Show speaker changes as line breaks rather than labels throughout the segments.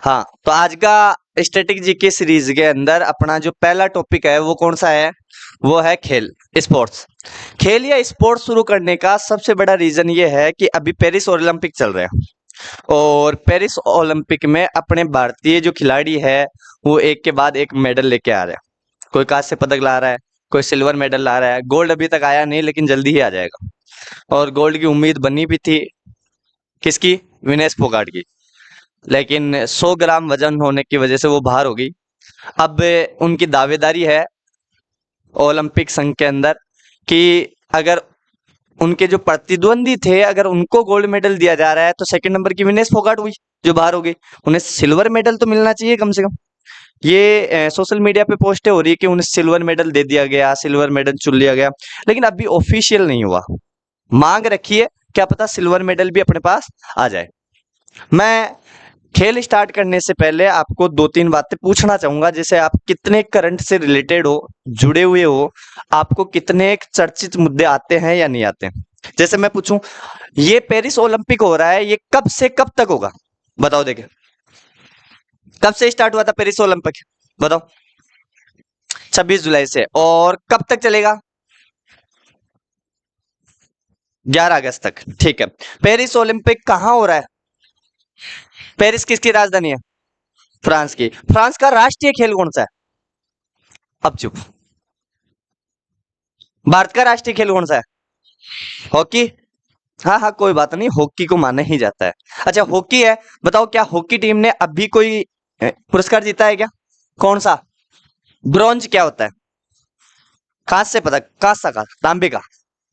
हाँ, तो आज का स्टैटिक जीके सीरीज के अंदर अपना जो पहला टॉपिक है वो कौन सा है? वो है खेल, स्पोर्ट्स। खेल या स्पोर्ट्स शुरू करने का सबसे बड़ा रीजन ये है कि अभी पेरिस ओलंपिक चल रहे हैं और पेरिस ओलंपिक में अपने भारतीय जो खिलाड़ी है वो एक के बाद एक मेडल लेके आ रहे हैं। कोई कांस्य पदक ला रहा है, कोई सिल्वर मेडल ला रहा है, गोल्ड अभी तक आया नहीं लेकिन जल्दी ही आ जाएगा। और गोल्ड की उम्मीद बनी भी थी, किसकी? विनेश फोगाट की। लेकिन 100 ग्राम वजन होने की वजह से वो बाहर हो गई। अब उनकी दावेदारी है ओलंपिक संघ के अंदर कि अगर उनके जो प्रतिद्वंदी थे अगर उनको गोल्ड मेडल दिया जा रहा है तो सेकंड नंबर की विनेश फोगाट हुई जो बाहर हो गई, उन्हें सिल्वर मेडल तो मिलना चाहिए कम से कम। ये सोशल मीडिया पे पोस्टें हो रही है कि उन्हें सिल्वर मेडल दे दिया गया, सिल्वर मेडल चुन लिया गया, लेकिन अभी ऑफिशियल नहीं हुआ। मांग रखी है, क्या पता सिल्वर मेडल भी अपने पास आ जाए। मैं खेल स्टार्ट करने से पहले आपको 2-3 बातें पूछना चाहूंगा, जैसे आप कितने करंट से रिलेटेड हो, जुड़े हुए हो, आपको कितने चर्चित मुद्दे आते हैं या नहीं आते हैं। जैसे मैं पूछूं, ये पेरिस ओलंपिक हो रहा है, ये कब से कब तक होगा? बताओ देखे, कब से स्टार्ट हुआ था पेरिस ओलंपिक? बताओ। 26 जुलाई से। और कब तक चलेगा? 11 अगस्त तक। ठीक है। पेरिस ओलंपिक कहाँ हो रहा है? पेरिस किसकी राजधानी है? फ्रांस की। फ्रांस का राष्ट्रीय खेल कौन सा है? अब चुप। भारत का राष्ट्रीय खेल कौन सा है? हॉकी। हाँ हाँ, कोई बात नहीं, हॉकी को माना ही जाता है। अच्छा, हॉकी है। बताओ, क्या हॉकी टीम ने अभी कोई पुरस्कार जीता है क्या? कौन सा? ब्रॉन्ज क्या होता है? कांस्य पदक, कांसा का, तांबे का,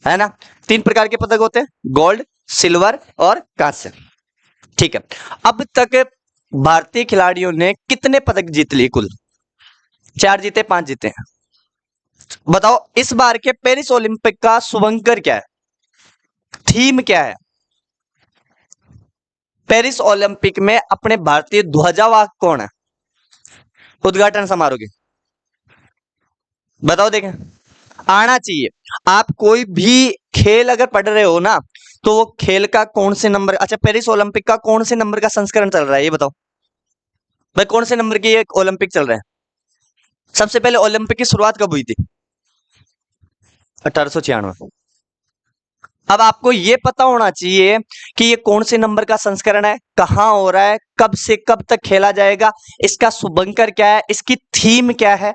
है ना। 3 प्रकार के पदक होते हैं, गोल्ड, सिल्वर और कांस्य। ठीक है। अब तक भारतीय खिलाड़ियों ने कितने पदक जीत लिए कुल? 4 जीते, 5 जीते हैं? बताओ, इस बार के पेरिस ओलंपिक का शुभंकर क्या है? थीम क्या है? पेरिस ओलंपिक में अपने भारतीय ध्वजावाहक कौन है उद्घाटन समारोह के? बताओ देखें। आना चाहिए। आप कोई भी खेल अगर पढ़ रहे हो ना, तो वो खेल का कौन से नंबर, अच्छा पेरिस ओलंपिक का कौन से नंबर का संस्करण चल रहा है ये बताओ भाई। कौन से नंबर की ये ओलंपिक चल रहा है? सबसे पहले ओलंपिक की शुरुआत कब हुई थी? 1896। अब आपको ये पता होना चाहिए कि ये कौन से नंबर का संस्करण है, कहां हो रहा है, कब से कब तक खेला जाएगा, इसका शुभंकर क्या है, इसकी थीम क्या है।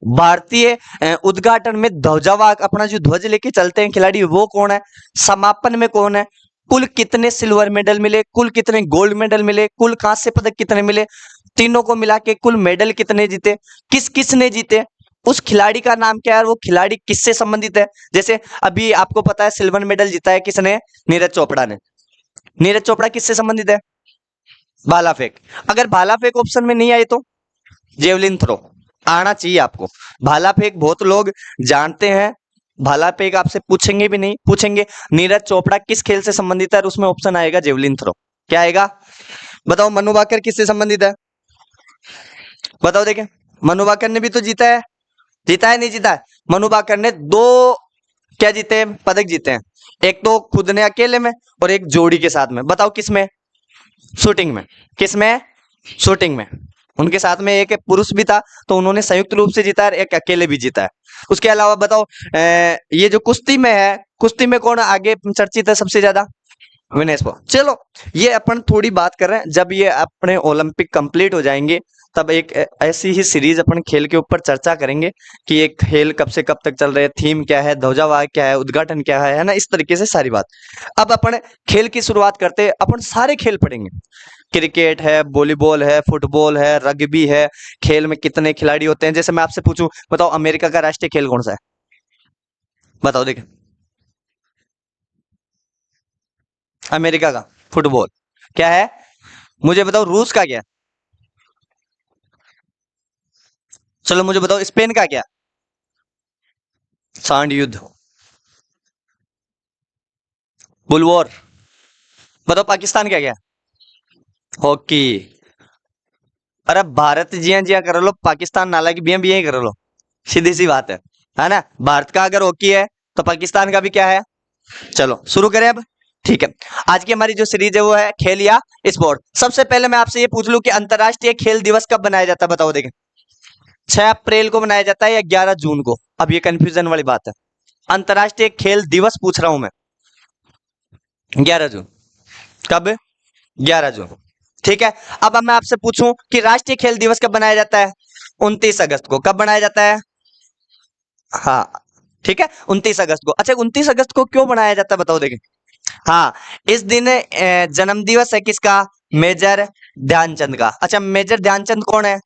भारतीय उद्घाटन में ध्वजावाहक अपना जो ध्वज लेके चलते हैं खिलाड़ी वो कौन है, समापन में कौन है, कुल कितने सिल्वर मेडल मिले, कुल कितने गोल्ड मेडल मिले, कुल कांस्य पदक कितने मिले, तीनों को मिला के कुल मेडल कितने जीते, किस किस ने जीते, उस खिलाड़ी का नाम क्या है, वो खिलाड़ी किससे संबंधित है। जैसे अभी आपको पता है सिल्वर मेडल जीता है किसने? नीरज चोपड़ा ने। नीरज चोपड़ा किससे संबंधित है? भाला फेंक। अगर भाला फेंक ऑप्शन में नहीं आए तो जेवलिन थ्रो आना चाहिए आपको। भाला फेंक बहुत लोग जानते हैं, भाला फेंक आपसे पूछेंगे भी नहीं, पूछेंगे नीरज चोपड़ा किस खेल से संबंधित है, और उसमें ऑप्शन आएगा जेवलिन थ्रो। क्या आएगा? बताओ। मनु भाकर किससे संबंधित है? बताओ देखें। मनु भाकर ने भी तो जीता है, जीता है नहीं जीता है? मनु भाकर ने 2 क्या जीते हैं, पदक जीते हैं। एक तो खुद ने अकेले में और एक जोड़ी के साथ में। बताओ किस में? शूटिंग में। किस में? शूटिंग में। उनके साथ में एक पुरुष भी था, तो उन्होंने संयुक्त रूप से जीता है, एक अकेले भी जीता है। उसके अलावा बताओ, ये जो कुश्ती में है, कुश्ती में कौन आगे चर्चित है सबसे ज्यादा? विनेश फोगाट। चलो, ये अपन थोड़ी बात कर रहे हैं, जब ये अपने ओलंपिक कंप्लीट हो जाएंगे तब एक ऐसी ही सीरीज अपन खेल के ऊपर चर्चा करेंगे कि ये खेल कब से कब तक चल रहे हैं, थीम क्या है, ध्वजावाहक क्या है, उद्घाटन क्या है ना, इस तरीके से सारी बात। अब अपन खेल की शुरुआत करते हैं। अपन सारे खेल पढ़ेंगे, क्रिकेट है, वॉलीबॉल है, फुटबॉल है, रग्बी है, खेल में कितने खिलाड़ी होते हैं। जैसे मैं आपसे पूछूं, बताओ अमेरिका का राष्ट्रीय खेल कौन सा है? बताओ देखें। अमेरिका का फुटबॉल क्या है? मुझे बताओ रूस का क्या? चलो मुझे बताओ स्पेन का क्या? सांड युद्ध, बुलवॉर। बताओ पाकिस्तान का क्या? हॉकी। अरे भारत जिया जिया कर लो, पाकिस्तान नाला की बिया बिया ही कर लो, सीधी सी बात है ना। भारत का अगर हॉकी है तो पाकिस्तान का भी क्या है? चलो शुरू करें अब। ठीक है, आज की हमारी जो सीरीज है वो है खेल या स्पोर्ट। सबसे पहले मैं आपसे ये पूछ लूं कि अंतरराष्ट्रीय खेल दिवस कब बनाया जाता है, बताओ देखें। 6 अप्रैल को बनाया जाता है या 11 जून को? अब ये कंफ्यूजन वाली बात है। अंतरराष्ट्रीय खेल दिवस पूछ रहा हूं मैं, 11 जून। कब? 11 जून। ठीक है, अब मैं आपसे पूछूं कि राष्ट्रीय खेल दिवस कब बनाया जाता है? 29 अगस्त को। कब बनाया जाता है? हाँ, ठीक है, 29 अगस्त को। अच्छा, 29 अगस्त को क्यों बनाया जाता है, बताओ देखें। हाँ, इस दिन जन्म दिवस है किसका? मेजर ध्यानचंद का। अच्छा, मेजर ध्यानचंद कौन है?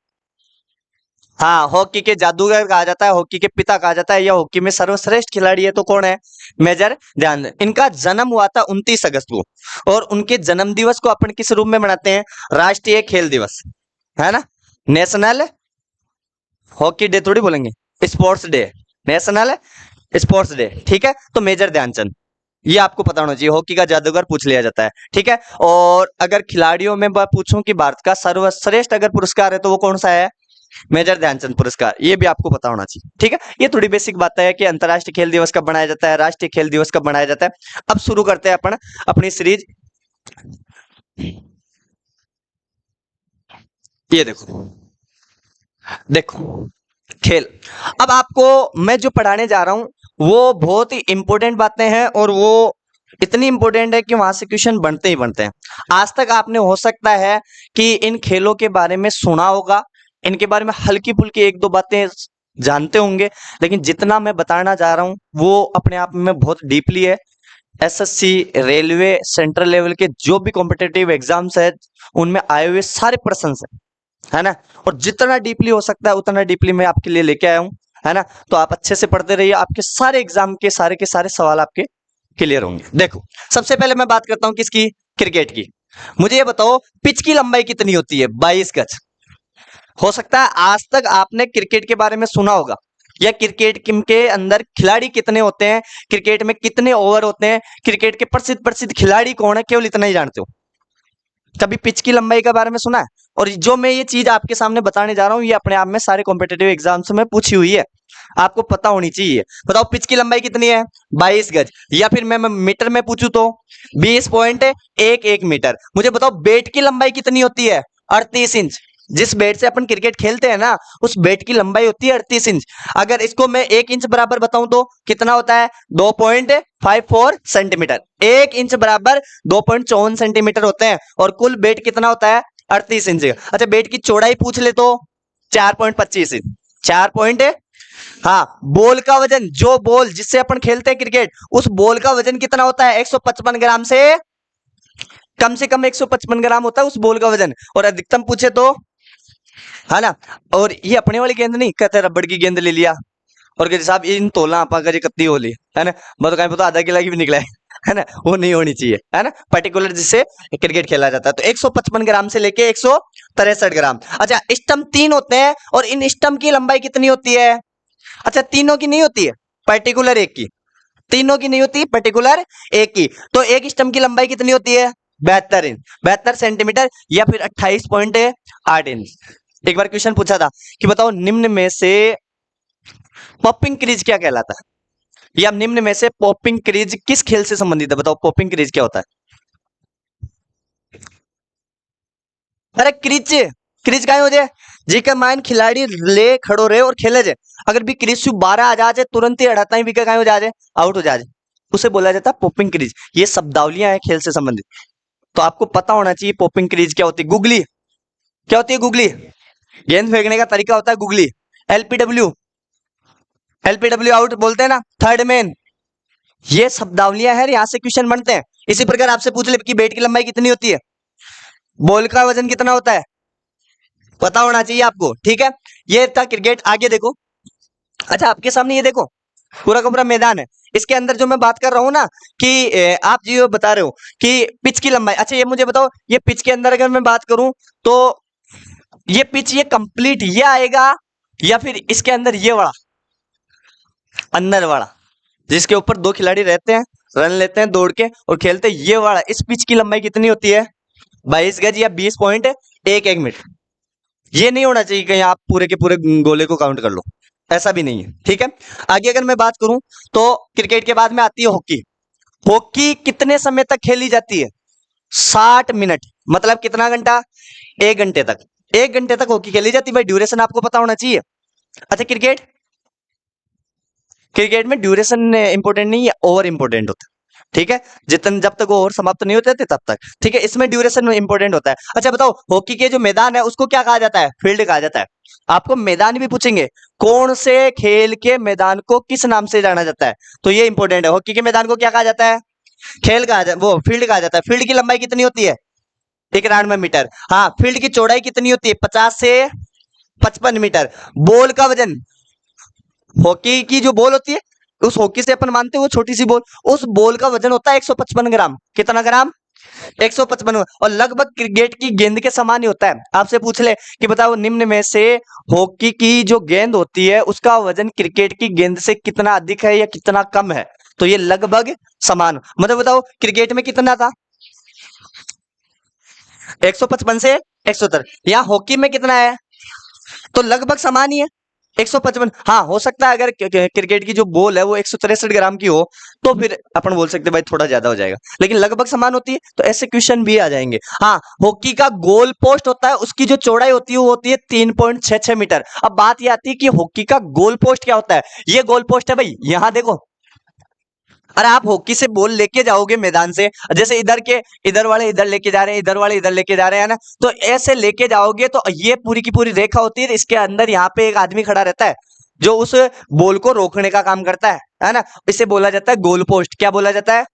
हाँ, हॉकी के जादूगर कहा जाता है, हॉकी के पिता कहा जाता है, या हॉकी में सर्वश्रेष्ठ खिलाड़ी है तो कौन है? मेजर ध्यानचंद। इनका जन्म हुआ था 29 अगस्त को, और उनके जन्म दिवस को अपन किस रूप में मनाते हैं? राष्ट्रीय खेल दिवस, है ना? नेशनल हॉकी डे थोड़ी बोलेंगे, sports day, national sports day. ठीक है, तो मेजर ध्यानचंद, ये आपको पता होना चाहिए। हॉकी का जादूगर पूछ लिया जाता है, ठीक है। और अगर खिलाड़ियों में मैं पूछूं कि भारत का सर्वश्रेष्ठ अगर पुरस्कार है तो वो कौन सा है? मेजर ध्यानचंद पुरस्कार, ये भी आपको पता होना चाहिए, ठीक है। ये थोड़ी बेसिक बात है कि अंतरराष्ट्रीय खेल दिवस कब बनाया जाता है, राष्ट्रीय खेल दिवस कब बनाया जाता है। अब शुरू करते हैं अपन अपनी सीरीज। ये देखो, देखो खेल। अब आपको मैं जो पढ़ाने जा रहा हूं वो बहुत ही इंपॉर्टेंट बातें हैं, और वो इतनी इंपॉर्टेंट है कि वहां से क्वेश्चन बनते ही बनते हैं। आज तक आपने हो सकता है कि इन खेलों के बारे में सुना होगा, इनके बारे में हल्की फुल्की एक दो बातें जानते होंगे, लेकिन जितना मैं बताना जा रहा हूं वो अपने आप में बहुत डीपली है। एसएससी, रेलवे, सेंट्रल लेवल के जो भी कॉम्पिटेटिव एग्जाम्स है उनमें आए हुए सारे प्रश्न है ना। और जितना डीपली हो सकता है उतना डीपली मैं आपके लिए लेके आया हूं, है ना। तो आप अच्छे से पढ़ते रहिए, आपके सारे एग्जाम के सारे सवाल आपके क्लियर होंगे। देखो, सबसे पहले मैं बात करता हूं किसकी? क्रिकेट की। मुझे ये बताओ, पिच की लंबाई कितनी होती है? 22 गज। हो सकता है आज तक आपने क्रिकेट के बारे में सुना होगा, या क्रिकेट के अंदर खिलाड़ी कितने होते हैं, क्रिकेट में कितने ओवर होते हैं, क्रिकेट के प्रसिद्ध प्रसिद्ध खिलाड़ी कौन है, केवल इतना ही जानते हो। कभी पिच की लंबाई के बारे में सुना है? और जो मैं ये चीज आपके सामने बताने जा रहा हूं ये अपने आप में सारे कॉम्पिटेटिव एग्जाम्स में पूछी हुई है, आपको पता होनी चाहिए। बताओ पिच की लंबाई कितनी है? 22 गज। या फिर मैं मीटर में पूछूं तो 20.11 मीटर। मुझे बताओ बैट की लंबाई कितनी होती है? 38 इंच। जिस बैट से अपन क्रिकेट खेलते हैं ना, उस बैट की लंबाई होती है 38 इंच। अगर इसको मैं 1 इंच बराबर बताऊं तो कितना होता है? 2.54 सेंटीमीटर। 1 इंच बराबर 2.54 सेंटीमीटर होते हैं, और कुल बैट कितना होता है? 38 इंच। अच्छा, बैट की चौड़ाई पूछ ले तो 4.25 इंच। 4 पॉइंट, हाँ। बॉल का वजन, जो बॉल जिससे अपन खेलते हैं क्रिकेट, उस बॉल का वजन कितना होता है? 155 ग्राम से कम 155 ग्राम होता है उस बॉल का वजन। और अधिकतम पूछे तो, है ना। और ये अपने वाली गेंद नहीं, कहते रबड़ की गेंद ले लिया और कहते साहब इन तोला आपा कर कितनी होली, है ना। मतलब कहीं पता आधा किला की भी निकला है ना। वो नहीं होनी चाहिए, है ना, पर्टिकुलर जिससे क्रिकेट खेला जाता है। तो 155 ग्राम से लेके 163 ग्राम। अच्छा, स्टंप 3 होते हैं, और इन स्टंप की लंबाई कितनी होती है? अच्छा, तीनों की नहीं होती है, पर्टिकुलर एक की। तीनों की नहीं होती, पर्टिकुलर एक की। तो एक स्टंप की लंबाई कितनी होती है? 72 इंच, 72 सेंटीमीटर, या फिर 28.8 इंच। एक बार क्वेश्चन पूछा था कि बताओ निम्न में से पॉपिंग क्रीज क्या कहलाता है, या निम्न में से पॉपिंग क्रीज किस खेल से संबंधित है? बताओ पॉपिंग क्रीज क्या होता है? अरे क्रीज, क्रीज का हो जाए जी का मान खिलाड़ी ले खड़ो रहे और खेले जाए, अगर भी क्रीज से 12 आ जाए तुरंत ही अड़ाता ही विकेट हो जाए, आउट हो जाए, उसे बोला जाता है पॉपिंग क्रीज। ये शब्दावलियां हैं खेल से संबंधित, तो आपको पता होना चाहिए पॉपिंग क्रीज क्या होती है। गुगली क्या होती है? गुगली गेंद फेंकने का तरीका होता है गुगली। एलपीडब्ल्यू, एलपीडब्ल्यू आउट बोलते हैं ना, थर्ड मैन। ये शब्दावलियां हैं, यहाँ से क्वेश्चन बनते हैं। इसी प्रकार आपसे पूछ ले कि बैट की लंबाई कितनी होती है, बॉल का वजन कितना होता है, पता होना चाहिए आपको, ठीक है। ये था क्रिकेट। आगे देखो, अच्छा आपके सामने ये देखो पूरा का पूरा मैदान है, इसके अंदर जो मैं बात कर रहा हूँ ना कि आप जो बता रहे हो कि पिच की लंबाई। अच्छा, ये मुझे बताओ, ये पिच के अंदर अगर मैं बात करूं तो ये पिच ये कंप्लीट ये आएगा, या फिर इसके अंदर ये वाला अंदर वाला जिसके ऊपर दो खिलाड़ी रहते हैं, रन लेते हैं दौड़ के और खेलते हैं, ये वाला, इस पिच की लंबाई कितनी होती है? 22 गज या 20.11 मीटर। ये नहीं होना चाहिए कहीं आप पूरे के पूरे गोले को काउंट कर लो, ऐसा भी नहीं है, ठीक है। आगे अगर मैं बात करूं तो क्रिकेट के बाद में आती है हॉकी। हॉकी कितने समय तक खेली जाती है? 60 मिनट। मतलब कितना घंटा? 1 घंटे तक। 1 घंटे तक हॉकी खेली जाती है भाई, ड्यूरेशन आपको पता होना चाहिए। अच्छा क्रिकेट, क्रिकेट में ड्यूरेशन इंपॉर्टेंट नहीं है, ओवर इंपॉर्टेंट होता है। ठीक है, जितन जब तक वो ओवर समाप्त नहीं होते थे तब तक। ठीक है, इसमें ड्यूरेशन इंपॉर्टेंट होता है। अच्छा बताओ, हॉकी के जो मैदान है उसको क्या कहा जाता है? फील्ड कहा जाता है। आपको मैदान भी पूछेंगे, कौन से खेल के मैदान को किस नाम से जाना जाता है? तो ये इंपॉर्टेंट है, हॉकी के मैदान को क्या कहा जाता है? खेल कहा जाता है, वो फील्ड कहा जाता है। फील्ड की लंबाई कितनी होती है? 91 मीटर। हाँ, फील्ड की चौड़ाई कितनी होती है? 50 से 55 मीटर। बॉल का वजन, हॉकी की जो बॉल होती है, उस हॉकी से अपन मानते हैं वो छोटी सी बॉल, उस बॉल का वजन होता है 155 ग्राम। कितना ग्राम? 155। और लगभग क्रिकेट की गेंद के समान ही होता है। आपसे पूछ ले कि बताओ निम्न में से हॉकी की जो गेंद होती है उसका वजन क्रिकेट की गेंद से कितना अधिक है या कितना कम है? तो ये लगभग समान। मतलब बताओ क्रिकेट में कितना था? 155 से 170। यहाँ हॉकी में कितना है? तो लगभग समान ही है, 155। हाँ, हो सकता है अगर क्रिकेट की जो बॉल है वो 163 ग्राम की हो तो फिर अपन बोल सकते हैं भाई थोड़ा ज्यादा हो जाएगा, लेकिन लगभग समान होती है। तो ऐसे क्वेश्चन भी आ जाएंगे। हाँ, हॉकी का गोल पोस्ट होता है, उसकी जो चौड़ाई होती है वो होती है 3.66 मीटर। अब बात ये आती है कि हॉकी का गोल पोस्ट क्या होता है? ये गोल पोस्ट है भाई, यहां देखो। अरे आप हॉकी से बॉल लेके जाओगे मैदान से, जैसे इधर वाले इधर लेके जा रहे हैं, इधर वाले इधर लेके जा रहे हैं ना, तो ऐसे लेके जाओगे तो ये पूरी की पूरी रेखा होती है, इसके अंदर यहाँ पे एक आदमी खड़ा रहता है जो उस बॉल को रोकने का काम करता है ना। इसे बोला जाता है गोल पोस्ट। क्या बोला जाता है?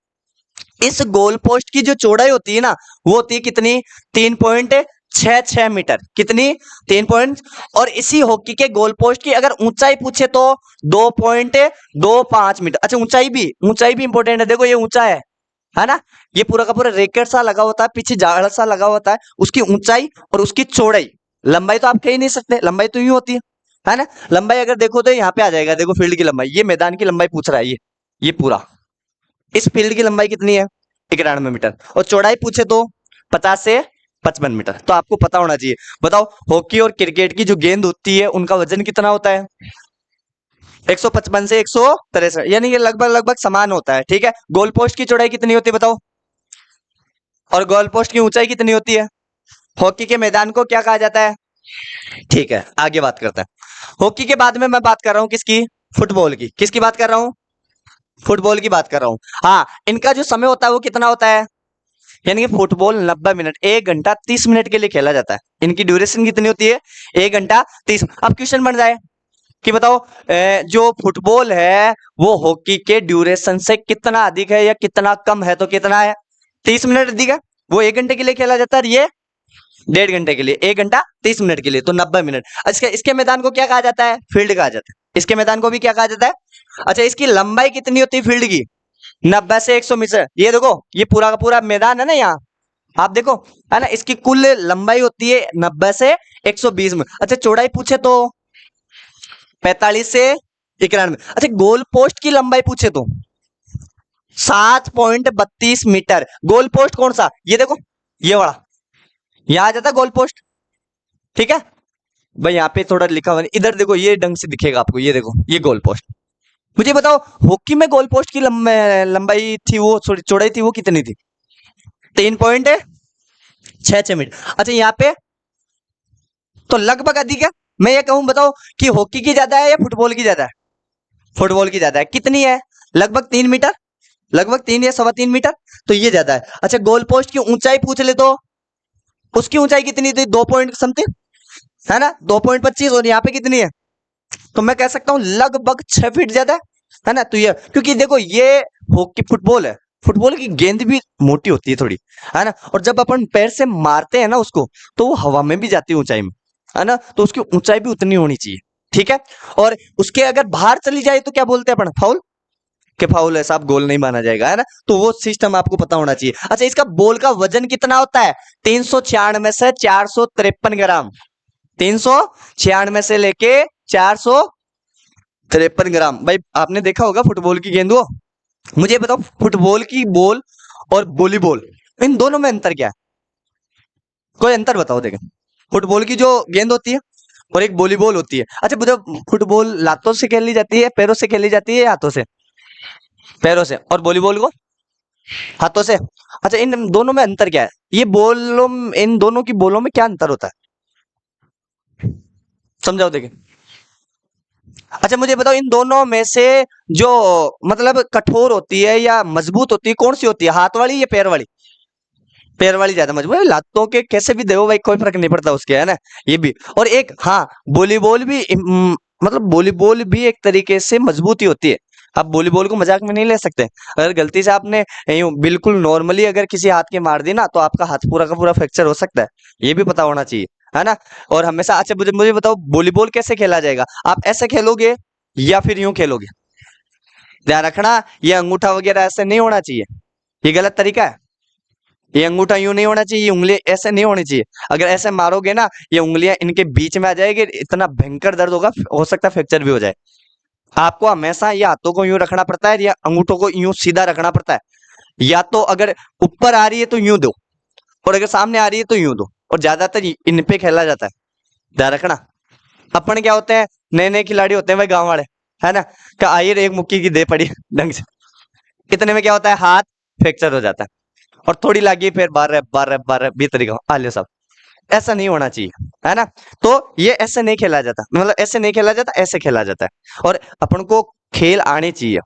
इस गोल पोस्ट की जो चौड़ाई होती है ना वो होती है कितनी? 3.66 मीटर। कितनी? 3 और इसी हॉकी के गोल पोस्ट की अगर ऊंचाई पूछे तो 2.25 मीटर। अच्छा, ऊंचाई भी इंपॉर्टेंट है। देखो ये ऊंचा है ना, ये पूरा का पूरा रैकेट सा लगा होता है, पीछे जाल सा लगा होता है, उसकी ऊंचाई और उसकी चौड़ाई। लंबाई तो आप कह ही नहीं सकते, लंबाई तो यूं होती है ना। लंबाई अगर देखो तो यहाँ पे आ जाएगा, देखो फील्ड की लंबाई, ये मैदान की लंबाई पूछ रहा है ये पूरा। इस फील्ड की लंबाई कितनी है? 91 मीटर। और चौड़ाई पूछे तो 50 से 55 मीटर। तो आपको पता होना चाहिए। बताओ हॉकी और क्रिकेट की जो गेंद होती है उनका वजन कितना होता है? 155 से 163, यानी कि लगभग लगभग समान होता है। ठीक है, गोल पोस्ट की चौड़ाई कितनी होती है बताओ? और गोल पोस्ट की ऊंचाई कितनी होती है? हॉकी के मैदान को क्या कहा जाता है? ठीक है, आगे बात करते हैं। हॉकी के बाद में मैं बात कर रहा हूं किसकी? फुटबॉल की। किसकी बात कर रहा हूं? फुटबॉल की बात कर रहा हूं। हाँ, इनका जो समय होता है वो कितना होता है? यानी कि फुटबॉल 90 मिनट, 1 घंटा 30 मिनट के लिए खेला जाता है। इनकी ड्यूरेशन कितनी होती है? 1 घंटा 30। अब क्वेश्चन बन जाए कि बताओ जो फुटबॉल है वो हॉकी के ड्यूरेशन से कितना अधिक है या कितना कम है? तो कितना है? 30 मिनट अधिक है। वो 1 घंटे के लिए खेला जाता है, ये 1.5 घंटे के लिए। 1 घंटा 30 मिनट के लिए तो 90 मिनट। इसके इसके मैदान को क्या कहा जाता है? फील्ड कहा जाता है। इसके मैदान को भी क्या कहा जाता है? अच्छा, इसकी लंबाई कितनी होती है फील्ड की? 90 से 100 मीटर। ये देखो, ये पूरा का पूरा मैदान है ना, यहाँ आप देखो, है ना, इसकी कुल लंबाई होती है 90 से 120 में। अच्छा, चौड़ाई पूछे तो 45 से 91। अच्छा, गोल पोस्ट की लंबाई पूछे तो 7.32 मीटर। गोल पोस्ट कौन सा? ये देखो, ये वाला, यहां आ जाता है गोल पोस्ट। ठीक है भाई, यहाँ पे थोड़ा लिखा हुआ है, इधर देखो, ये ढंग से दिखेगा आपको। ये देखो, ये गोल पोस्ट। मुझे बताओ हॉकी में गोल पोस्ट की लंबाई थी वो, सॉरी चौड़ाई थी वो कितनी थी? 3.66 मीटर। अच्छा, यहाँ पे तो लगभग अधिक है। मैं ये कहूं, बताओ कि हॉकी की ज्यादा है या फुटबॉल की ज्यादा है? फुटबॉल की ज्यादा है। कितनी है? लगभग 3 मीटर, लगभग 3 या 3.25 मीटर। तो ये ज्यादा है। अच्छा, गोल पोस्ट की ऊंचाई पूछ ले तो उसकी ऊंचाई कितनी थी? 2 पॉइंट समथिंग, है ना, 2.25। और यहाँ पे कितनी है? तो मैं कह सकता हूँ लगभग 6 फीट ज्यादा है ना। तो ये, क्योंकि देखो ये हॉकी फुटबॉल है, फुटबॉल की गेंद भी मोटी होती है थोड़ी, है ना, और जब अपन पैर से मारते हैं ना उसको तो वो हवा में भी जाती है ऊंचाई में, है ना, तो उसकी ऊंचाई भी उतनी होनी चाहिए। ठीक है, और उसके अगर बाहर चली जाए तो क्या बोलते हैं अपन? फाउल। के फाउल है साहब, गोल नहीं माना जाएगा, है ना। तो वो सिस्टम आपको पता होना चाहिए। अच्छा, इसका बॉल का वजन कितना होता है? 396 से 453 ग्राम। 396 से लेके 453 ग्राम। भाई आपने देखा होगा फुटबॉल की गेंद वो। मुझे बताओ फुटबॉल की बॉल और वॉलीबॉल, इन दोनों में अंतर क्या है? कोई अंतर बताओ देखें। फुटबॉल की जो गेंद होती है और एक वॉलीबॉल होती है। अच्छा बताओ, फुटबॉल लातों से खेली जाती है, पैरों से खेली जाती है, या हाथों से? पैरों से। और वॉलीबॉल को? हाथों से। अच्छा, इन दोनों में अंतर क्या है? ये बोलों, इन दोनों की बोलों में क्या अंतर होता है? समझाओ देखिए। अच्छा मुझे बताओ, इन दोनों में से जो मतलब कठोर होती है या मजबूत होती है, कौन सी होती है, हाथ वाली या पैर वाली? पैर वाली ज्यादा मजबूत है। लातों के कैसे भी दो भाई, कोई फर्क नहीं पड़ता उसके, है ना। ये भी। और एक हाँ, वॉलीबॉल भी मतलब वॉलीबॉल भी एक तरीके से मजबूत ही होती है। आप वॉलीबॉल को मजाक में नहीं ले सकते। अगर गलती से आपने यूं बिल्कुल नॉर्मली अगर किसी हाथ के मार दी ना, तो आपका हाथ पूरा का पूरा फ्रैक्चर हो सकता है। ये भी पता होना चाहिए, है ना। और हमेशा अच्छा, मुझे मुझे बताओ, वॉलीबॉल कैसे खेला जाएगा? आप ऐसे खेलोगे या फिर यूं खेलोगे? ध्यान रखना, ये अंगूठा वगैरह ऐसे नहीं होना चाहिए। ये गलत तरीका है। ये अंगूठा यूं नहीं होना चाहिए, ये उंगली ऐसे नहीं होनी चाहिए। अगर ऐसे मारोगे ना, ये उंगलियां इनके बीच में आ जाएगी, इतना भयंकर दर्द होगा, हो सकता है फ्रैक्चर भी हो जाए। आपको हमेशा या हाथों को यूं रखना पड़ता है, या अंगूठों को यूं सीधा रखना पड़ता है। या तो अगर ऊपर आ रही है तो यूं दो, और अगर सामने आ रही है तो यूं दो। और ज्यादातर इन पे खेला जाता है, ध्यान रखना। अपन क्या होते हैं, नए नए खिलाड़ी होते हैं भाई, गांव वाले, है ना। का आइए एक मुक्की की दे पड़ी ढंग से, इतने में क्या होता है, हाथ फ्रैक्चर हो जाता है। और थोड़ी लगी, फिर बार रैप बार रैप बार रैप भी तरीका आलियो साहब। ऐसा नहीं होना चाहिए, है ना। तो ये ऐसे नहीं खेला जाता, मतलब ऐसे नहीं खेला जाता, ऐसे खेला जाता है। और अपन को खेल आने चाहिए।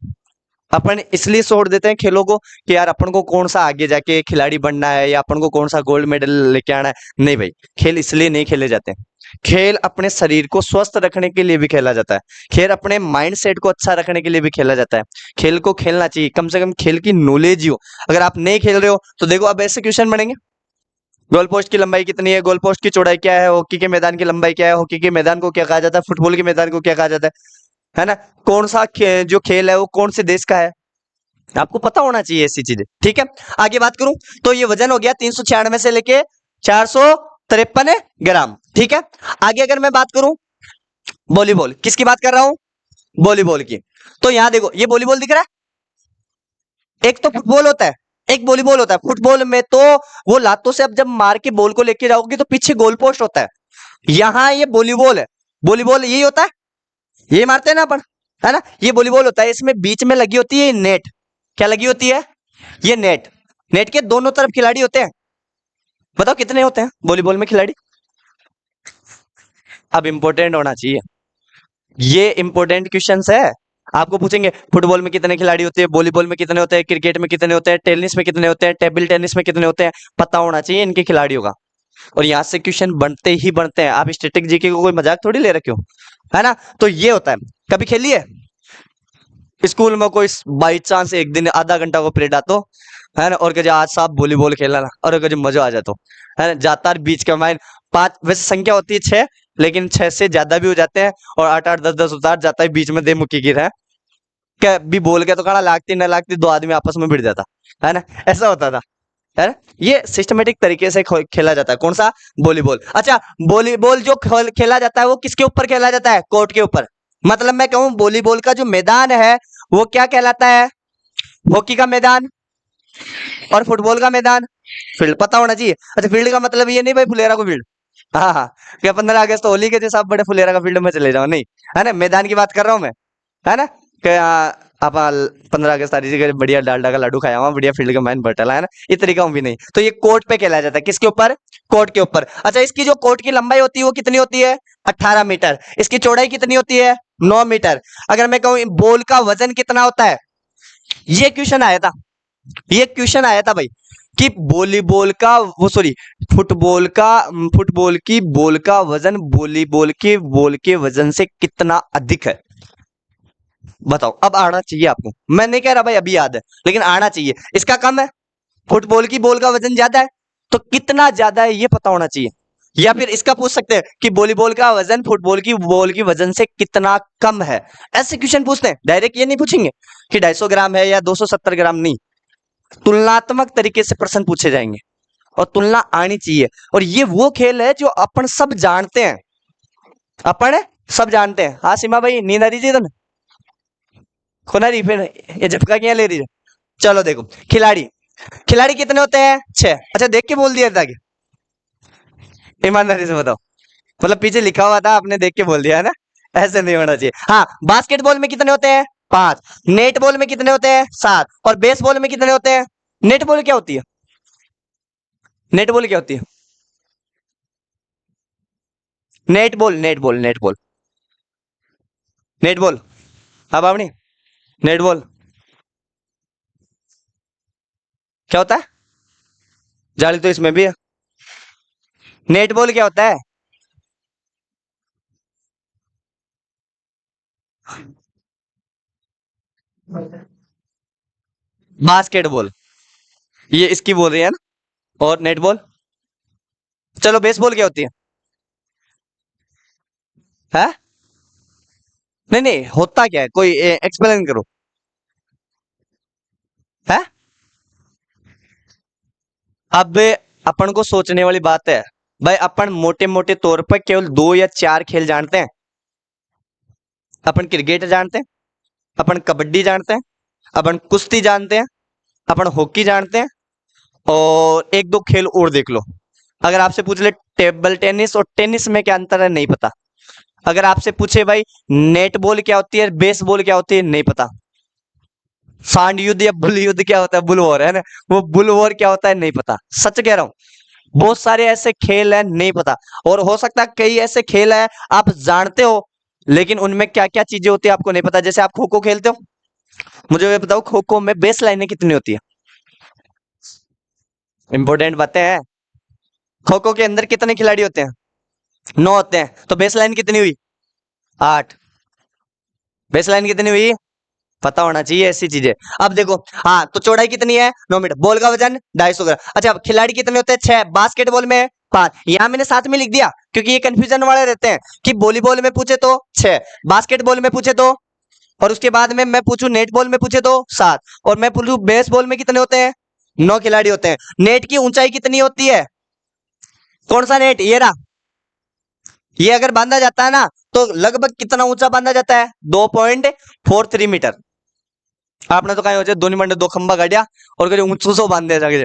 अपन इसलिए छोड़ देते हैं खेलों को कि यार अपन को कौन सा आगे जाके खिलाड़ी बनना है, या अपन को कौन सा गोल्ड मेडल लेके आना है। नहीं भाई, खेल इसलिए नहीं खेले जाते हैं। खेल अपने शरीर को स्वस्थ रखने के लिए भी खेला जाता है। खेल अपने माइंड सेट को अच्छा रखने के लिए भी खेला जाता है। खेल को खेलना चाहिए, कम से कम खेल की नॉलेज ही हो। अगर आप नहीं खेल रहे हो तो देखो, अब ऐसे क्वेश्चन बनेंगे, गोल पोस्ट की लंबाई कितनी है, गोल पोस्ट की चौड़ाई क्या है, हॉकी के मैदान की लंबाई क्या है, हॉकी के मैदान को क्या कहा जाता है, फुटबॉल के मैदान को क्या कहा जाता है ना। कौन सा जो खेल है वो कौन से देश का है, आपको पता होना चाहिए ऐसी चीजें। ठीक है, आगे बात करूं तो ये वजन हो गया 396 से लेके 453 ग्राम। ठीक है, आगे अगर मैं बात करूं वॉलीबॉल, किसकी बात कर रहा हूं, वॉलीबॉल की। तो यहां देखो, ये वॉलीबॉल दिख रहा है, एक तो फुटबॉल होता है, एक वॉलीबॉल होता है। फुटबॉल में तो वो लातों से अब जब मार के बॉल को लेके जाओगे तो पीछे गोल पोस्ट होता है। यहां ये वॉलीबॉल है, वॉलीबॉल यही होता है, ये मारते हैं ना अपन, है ना। ये वॉलीबॉल होता है, इसमें बीच में लगी होती है नेट। क्या लगी होती है? ये नेट। नेट के दोनों तरफ खिलाड़ी होते हैं। बताओ कितने होते हैं वॉलीबॉल में खिलाड़ी? अब इंपॉर्टेंट होना चाहिए, ये इंपॉर्टेंट क्वेश्चन है। आपको पूछेंगे फुटबॉल में कितने खिलाड़ी होते हैं, वॉलीबॉल में कितने होते हैं, क्रिकेट में कितने होते हैं, टेनिस में कितने होते हैं, टेबल टेनिस में कितने होते हैं, पता होना चाहिए इनके खिलाड़ियों का। और यहाँ से क्वेश्चन बनते ही बनते हैं। आप स्टैटिक जीके को कोई मजाक थोड़ी ले रखे हो, है ना। तो ये होता है। कभी खेलिए स्कूल में कोई बाई चांस एक दिन आधा घंटा को पीरियड आतो, है ना, और कहे आज साहब वॉलीबॉल खेलना ना, और कहे मजा आ जातो, है ना। जाता बीच का माइन पांच, वैसे संख्या होती है 6, लेकिन 6 से ज्यादा भी हो जाते हैं, और 8 8 10 10 उतार जाता है, बीच में दे मुक्की गिर है, क्या भी बोल के तो कहा लागती ना लागती, दो आदमी आपस में भिड़ जाता, है ना। ऐसा होता था, है ना। ये सिस्टमेटिक तरीके से खेला जाता है। कौन सा? वॉलीबॉल। अच्छा, वॉलीबॉल जो खेला जाता है वो किसके ऊपर खेला जाता है? कोर्ट के ऊपर। मतलब मैं कहूं वॉलीबॉल का जो मैदान है वो क्या कहलाता है? हॉकी का मैदान। और फुटबॉल का मैदान? फील्ड। पता होना चाहिए। अच्छा, फील्ड का मतलब ये नहीं भाई फुलेरा को फील्ड, हाँ हाँ, क्या 15 अगस्त होली के जैसे आप बड़े फुलेरा का फील्ड में चले जाओ, नहीं, है ना। मैदान की बात कर रहा हूं मैं, है ना। क्या आप 15 अगस्त आ रही बढ़िया डालडा का लाडू खाया हुआ, बढ़िया फील्ड का मैन बटला, है ना। इस तरीका भी नहीं। तो ये कोर्ट पे खेला जाता है, किसके ऊपर? कोर्ट के ऊपर। अच्छा, इसकी जो कोर्ट की लंबाई होती है वो कितनी होती है? 18 मीटर। इसकी चौड़ाई कितनी होती है? 9 मीटर। अगर मैं कहूं बॉल का वजन कितना होता है, ये क्वेश्चन आया था, ये क्वेश्चन आया था भाई, कि वॉलीबॉल का वो सॉरी फुटबॉल का, फुटबॉल की बॉल का वजन वॉलीबॉल के बॉल के वजन से कितना अधिक है? बताओ। अब आना चाहिए आपको, मैं नहीं कह रहा भाई अभी याद है, लेकिन आना चाहिए। इसका कम है, फुटबॉल की बॉल का वजन ज्यादा है, तो कितना ज्यादा है ये पता होना चाहिए। या फिर इसका पूछ सकते हैं कि वॉलीबॉल का वजन फुटबॉल की बॉल की वजन से कितना कम है। ऐसे क्वेश्चन पूछते हैं, डायरेक्ट ये नहीं पूछेंगे कि 250 ग्राम है या 270 ग्राम, नहीं। तुलनात्मक तरीके से प्रश्न पूछे जाएंगे, और तुलना आनी चाहिए। और ये वो खेल है जो अपन सब जानते हैं, अपन सब जानते हैं। हाँ सीमा भाई, नींद आ रही थी तुम्हें? खुना रही फिर, ये झपका क्या ले रही है? चलो देखो, खिलाड़ी, खिलाड़ी कितने होते हैं? 6। अच्छा, देख के बोल दिया था, ईमानदारी से बताओ। मतलब पीछे लिखा हुआ था, आपने देख के बोल दिया, है ना। ऐसे नहीं होना चाहिए। हाँ, बास्केटबॉल में कितने होते हैं? 5। नेट बॉल में कितने होते हैं? 7। और बेसबॉल में कितने होते हैं? नेट बॉल क्या होती है? नेट बॉल क्या होती है? Net ball, net ball, net ball, net ball. हाँ बावनी, नेट बॉल क्या होता है? जाली तो इसमें भी है। नेट बॉल क्या होता है? बास्केटबॉल, ये इसकी बोल रही है ना। और नेट बॉल, चलो बेसबॉल क्या होती है? है? नहीं नहीं, होता क्या है, कोई एक्सप्लेन करो। है? अब अपन को सोचने वाली बात है भाई, अपन मोटे मोटे तौर पर केवल 2 या 4 खेल जानते हैं। अपन क्रिकेट जानते हैं, अपन कबड्डी जानते हैं, अपन कुश्ती जानते हैं, अपन हॉकी जानते हैं, और 1-2 खेल और देख लो। अगर आपसे पूछ ले टेबल टेनिस और टेनिस में क्या अंतर है, नहीं पता। अगर आपसे पूछे भाई नेट बॉल क्या होती है, बेस बॉल क्या होती है, नहीं पता। सांड युद्ध या बुल युद्ध क्या होता है, बुल वॉर है ना, वो बुल वॉर क्या होता है, नहीं पता। सच कह रहा हूं, बहुत सारे ऐसे खेल है नहीं पता। और हो सकता है कई ऐसे खेल है आप जानते हो, लेकिन उनमें क्या क्या चीजें होती है आपको नहीं पता। जैसे आप खो खो खेलते हो, मुझे ये बताओ खो खो में बेस लाइनें कितनी होती है? इंपॉर्टेंट बातें हैं। खो खो के अंदर कितने खिलाड़ी होते हैं? 9 होते हैं, तो बेस लाइन कितनी हुई? 8। बेस लाइन कितनी हुई? पता होना चाहिए ऐसी चीजें। अब देखो, हाँ तो चौड़ाई कितनी है? 9 मीटर। बॉल का वजन 250 ग्राम। अच्छा, अब खिलाड़ी कितने होते हैं? 6। बास्केटबॉल में 5। यहां मैंने साथ में लिख दिया क्योंकि ये कंफ्यूजन वाले रहते हैं कि वॉलीबॉल में पूछे तो 6, बास्केटबॉल में पूछे तो, और उसके बाद में मैं पूछूं नेट बॉल में पूछे तो 7, और मैं पूछूं बेसबॉल में कितने होते हैं? 9 खिलाड़ी होते हैं। नेट की ऊंचाई कितनी होती है? कौन सा नेट? ये रहा। ये अगर बांधा जाता है ना, तो लगभग कितना ऊंचा बांधा जाता है? 2.43 मीटर। आपने तो कहीं हो जाए दोनों मंडे 2 खंबा गाड़िया और कहीं ऊंचू सो बांध दिया जाके।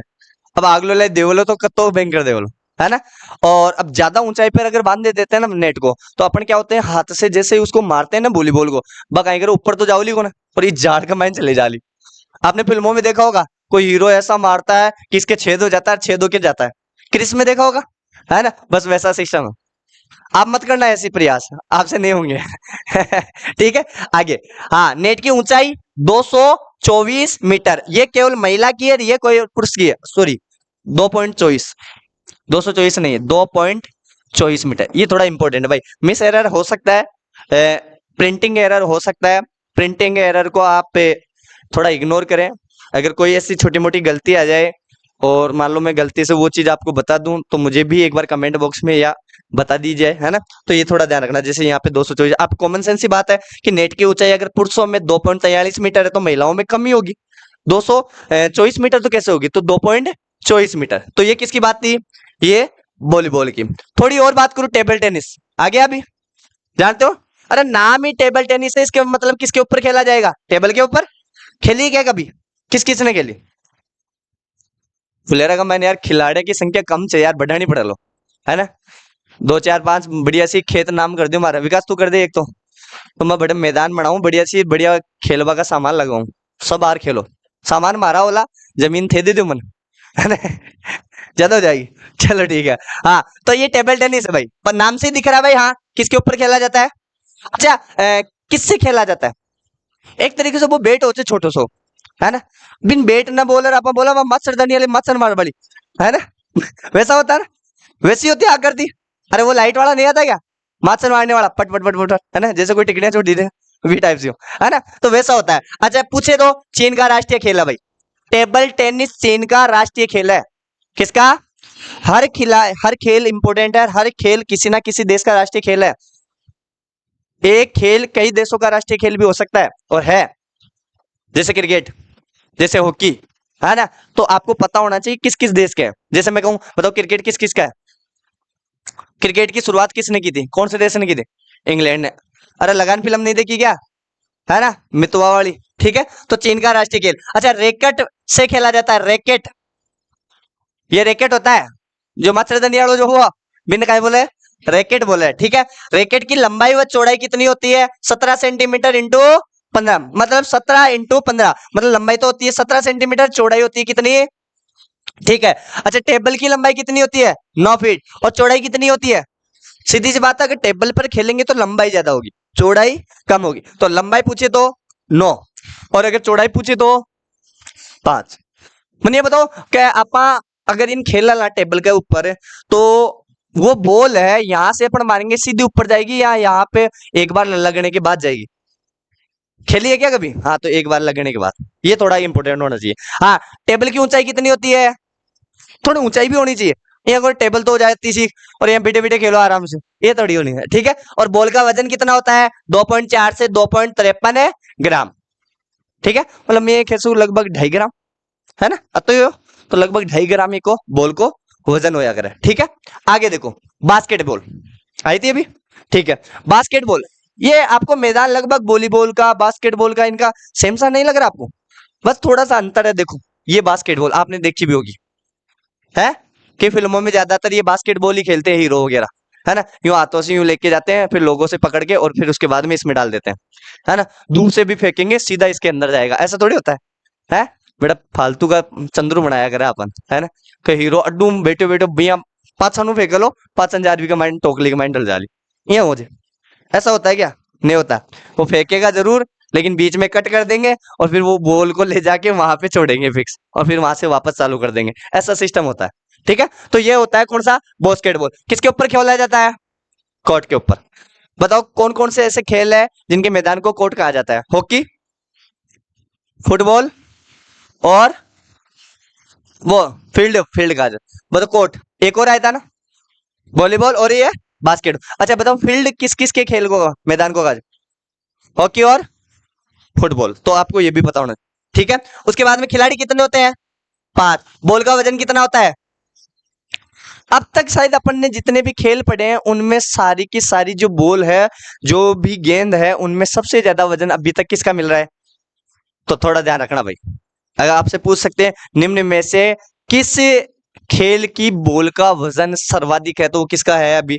अब आगलो ले देवलो तो कत्तो बैंकर देवलो, है ना। और अब ज्यादा ऊंचाई पर अगर बांध दे देते हैं ना नेट को, तो अपन क्या होते हैं, हाथ से जैसे ही उसको मारते हैं ना वॉलीबॉल को, बकाई करे ऊपर तो जाओली को ना, और ये झाड़ का माइन चले जाली। आपने फिल्मों में देखा होगा, कोई हीरो ऐसा मारता है कि इसके छेद हो जाता है, छेद होके जाता है। क्रिस में देखा होगा, है ना, बस वैसा सिस्टम है। आप मत करना ऐसी प्रयास, आपसे नहीं होंगे। ठीक है, आगे। हाँ, नेट की ऊंचाई 224 मीटर, ये केवल महिला की है, ये कोई पुरुष की है, सॉरी 2.24, 224 नहीं है, 2.24 मीटर। ये थोड़ा इंपॉर्टेंट है भाई, मिस एरर हो सकता है, प्रिंटिंग एरर हो सकता है। प्रिंटिंग एरर को आप थोड़ा इग्नोर करें। अगर कोई ऐसी छोटी मोटी गलती आ जाए और मान लो मैं गलती से वो चीज आपको बता दूं, तो मुझे भी एक बार कमेंट बॉक्स में या बता दीजिए, है ना। तो ये थोड़ा ध्यान रखना। जैसे यहाँ पे 224, आप कॉमन सेंस की बात है कि नेट की ऊंचाई अगर पुरुषों में 2.43 मीटर है, तो महिलाओं में कम ही होगी। 224 मीटर तो कैसे होगी, तो 2.24 मीटर। तो ये किसकी बात थी? ये वॉलीबॉल की। थोड़ी और बात करूं, टेबल टेनिस आ गया अभी, जानते हो? अरे नाम ही टेबल टेनिस है, इसके मतलब किसके ऊपर खेला जाएगा? टेबल के ऊपर। खेली है क्या कभी? किस किस ने खेली? फुलेरा का मैंने यार, खिलाड़ी की संख्या कम से यार बढ़ानी पड़ा लो, है ना। 2 4 5 बढ़िया सी खेत नाम कर दो हमारा। विकास तू कर दे एक तो मैं बड़े मैदान बनाऊं, बढ़िया सी बढ़िया खेलवा का सामान लगाऊं, सब बाहर खेलो। सामान मारा होला, जमीन थे दे दो मन, है ना। ज्यादा हो जाएगी। चलो ठीक है। हाँ, तो ये टेबल टेनिस है भाई, पर नाम से ही दिख रहा है भाई। हाँ, किसके ऊपर खेला जाता है? अच्छा, किससे खेला जाता है? एक तरीके से वो बेट होते छोटो सो, है ना। बिन बेट ना बोलर आप बोला वह मच्छरदानी वाले मच्छर मार बड़ी, है ना। वैसा होता है ना, वैसी होती है आकृति। अरे वो लाइट वाला नहीं आता क्या, मच्छर मारने वाला, पट पट पट पट, है ना, जैसे कोई टिकड़ियां छोड़ दी थे, वी टाइप से हो, है ना। तो वैसा होता है। अच्छा पूछे तो, चीन का राष्ट्रीय खेल है भाई टेबल टेनिस, चीन का राष्ट्रीय खेल है। किसका? हर खेल इंपोर्टेंट है, हर खेल किसी ना किसी देश का राष्ट्रीय खेल है। एक खेल कई देशों का राष्ट्रीय खेल भी हो सकता है, और है। जैसे क्रिकेट, जैसे हॉकी, है ना। तो आपको पता होना चाहिए किस किस देश के है। जैसे मैं कहूं, बताओ क्रिकेट किस किस का है? क्रिकेट की शुरुआत किसने की थी, कौन से देश ने की थी? इंग्लैंड ने। अरे लगान फिल्म नहीं देखी क्या, है ना, मितवा वाली। ठीक है, तो चीन का राष्ट्रीय खेल। अच्छा, रैकेट से खेला जाता है, रैकेट। ये रैकेट होता है जो मच्छरदानी वाला जो हुआ, बिन काय बोले, रैकेट बोले, ठीक है। रैकेट की लंबाई व चौड़ाई कितनी होती है? 17 सेंटीमीटर इंटू 15, मतलब 17 इंटू 15, मतलब लंबाई तो होती है 17 सेंटीमीटर, चौड़ाई होती है कितनी? ठीक है। अच्छा, टेबल की लंबाई कितनी होती है? 9 फीट। और चौड़ाई कितनी होती है? सीधी सी बात है, अगर टेबल पर खेलेंगे तो लंबाई ज्यादा होगी, चौड़ाई कम होगी। तो लंबाई पूछे तो 9, और अगर चौड़ाई पूछे तो 5। मैंने ये बताओ क्या आपा अगर इन खेला ला टेबल के ऊपर, तो वो बॉल है यहां से अपन मारेंगे सीधी ऊपर जाएगी, या यहाँ पे एक बार लगने के बाद जाएगी? खेली है क्या कभी? हाँ, तो एक बार लगने के बाद, ये थोड़ा इंपॉर्टेंट होना चाहिए। हाँ, टेबल की ऊंचाई कितनी होती है? थोड़ी ऊंचाई भी होनी चाहिए। यहाँ कोई टेबल तो हो जाए तीसी, और यहाँ बेटे बेटे खेलो आराम से, ये थोड़ी होनी है। ठीक है। और बॉल का वजन कितना होता है? 2.4 से 2.53 ग्राम। ठीक है, मतलब मैं खेसू लगभग 2.5 ग्राम, है ना? तो यो तो लगभग 2.5 ग्राम को बॉल को वजन होया करे। ठीक है। आगे देखो, बास्केटबॉल आई थी अभी। ठीक है, बास्केटबॉल, ये आपको मैदान लगभग वॉलीबॉल का बास्केटबॉल का इनका सेम सा नहीं लग रहा आपको? बस थोड़ा सा अंतर है। देखो, ये बास्केटबॉल आपने देखी भी होगी, है कि फिल्मों में ज्यादातर ये बास्केटबॉल ही खेलते हैं हीरो वगैरह, है ना? यूं हाथों से यूं लेके जाते हैं, फिर लोगों से पकड़ के, और फिर उसके बाद में इसमें डाल देते हैं, है ना? दूर से भी फेंकेंगे सीधा इसके अंदर जाएगा, ऐसा थोड़ी होता है? बेटा फालतू का चंद्रू बनाया करा अपन, है ना? कि हीरो अड्डू बैठे बैठे भैया पाछा नु फेंक लो, 5,000 भी का माइंड टोकली का माइंड डल जाली, ये मुझे ऐसा होता है क्या? नहीं होता। वो फेंकेगा जरूर, लेकिन बीच में कट कर देंगे, और फिर वो बॉल को ले जाके वहां पे छोड़ेंगे फिक्स, और फिर वहां से वापस चालू कर देंगे, ऐसा सिस्टम होता है। ठीक है, तो ये होता है कौन सा? बास्केटबॉल। किसके ऊपर खेला जाता है? कोर्ट के ऊपर। बताओ कौन कौन से ऐसे खेल है जिनके मैदान को कोर्ट कहा जाता है? हॉकी, फुटबॉल, और वो फील्ड, फील्ड कहा जाता है। बताओ कोर्ट, एक और आया था ना, वॉलीबॉल, और ये बास्केट। अच्छा बताओ, फील्ड किस किस के खेल को, मैदान को कहा जाता है? हॉकी और फुटबॉल, तो आपको ये भी पता होना चाहिए। ठीक है। उसके बाद में खिलाड़ी कितने होते हैं? 5। बॉल का वजन कितना होता है? अब तक शायद अपन ने जितने भी खेल पढ़े हैं उनमें सारी की सारी जो बॉल है, जो भी गेंद है, उनमें सबसे ज्यादा वजन अभी तक किसका मिल रहा है? तो थोड़ा ध्यान रखना भाई। अगर आपसे पूछ सकते हैं निम्न में से किस खेल की बॉल का वजन सर्वाधिक है, तो वो किसका है? अभी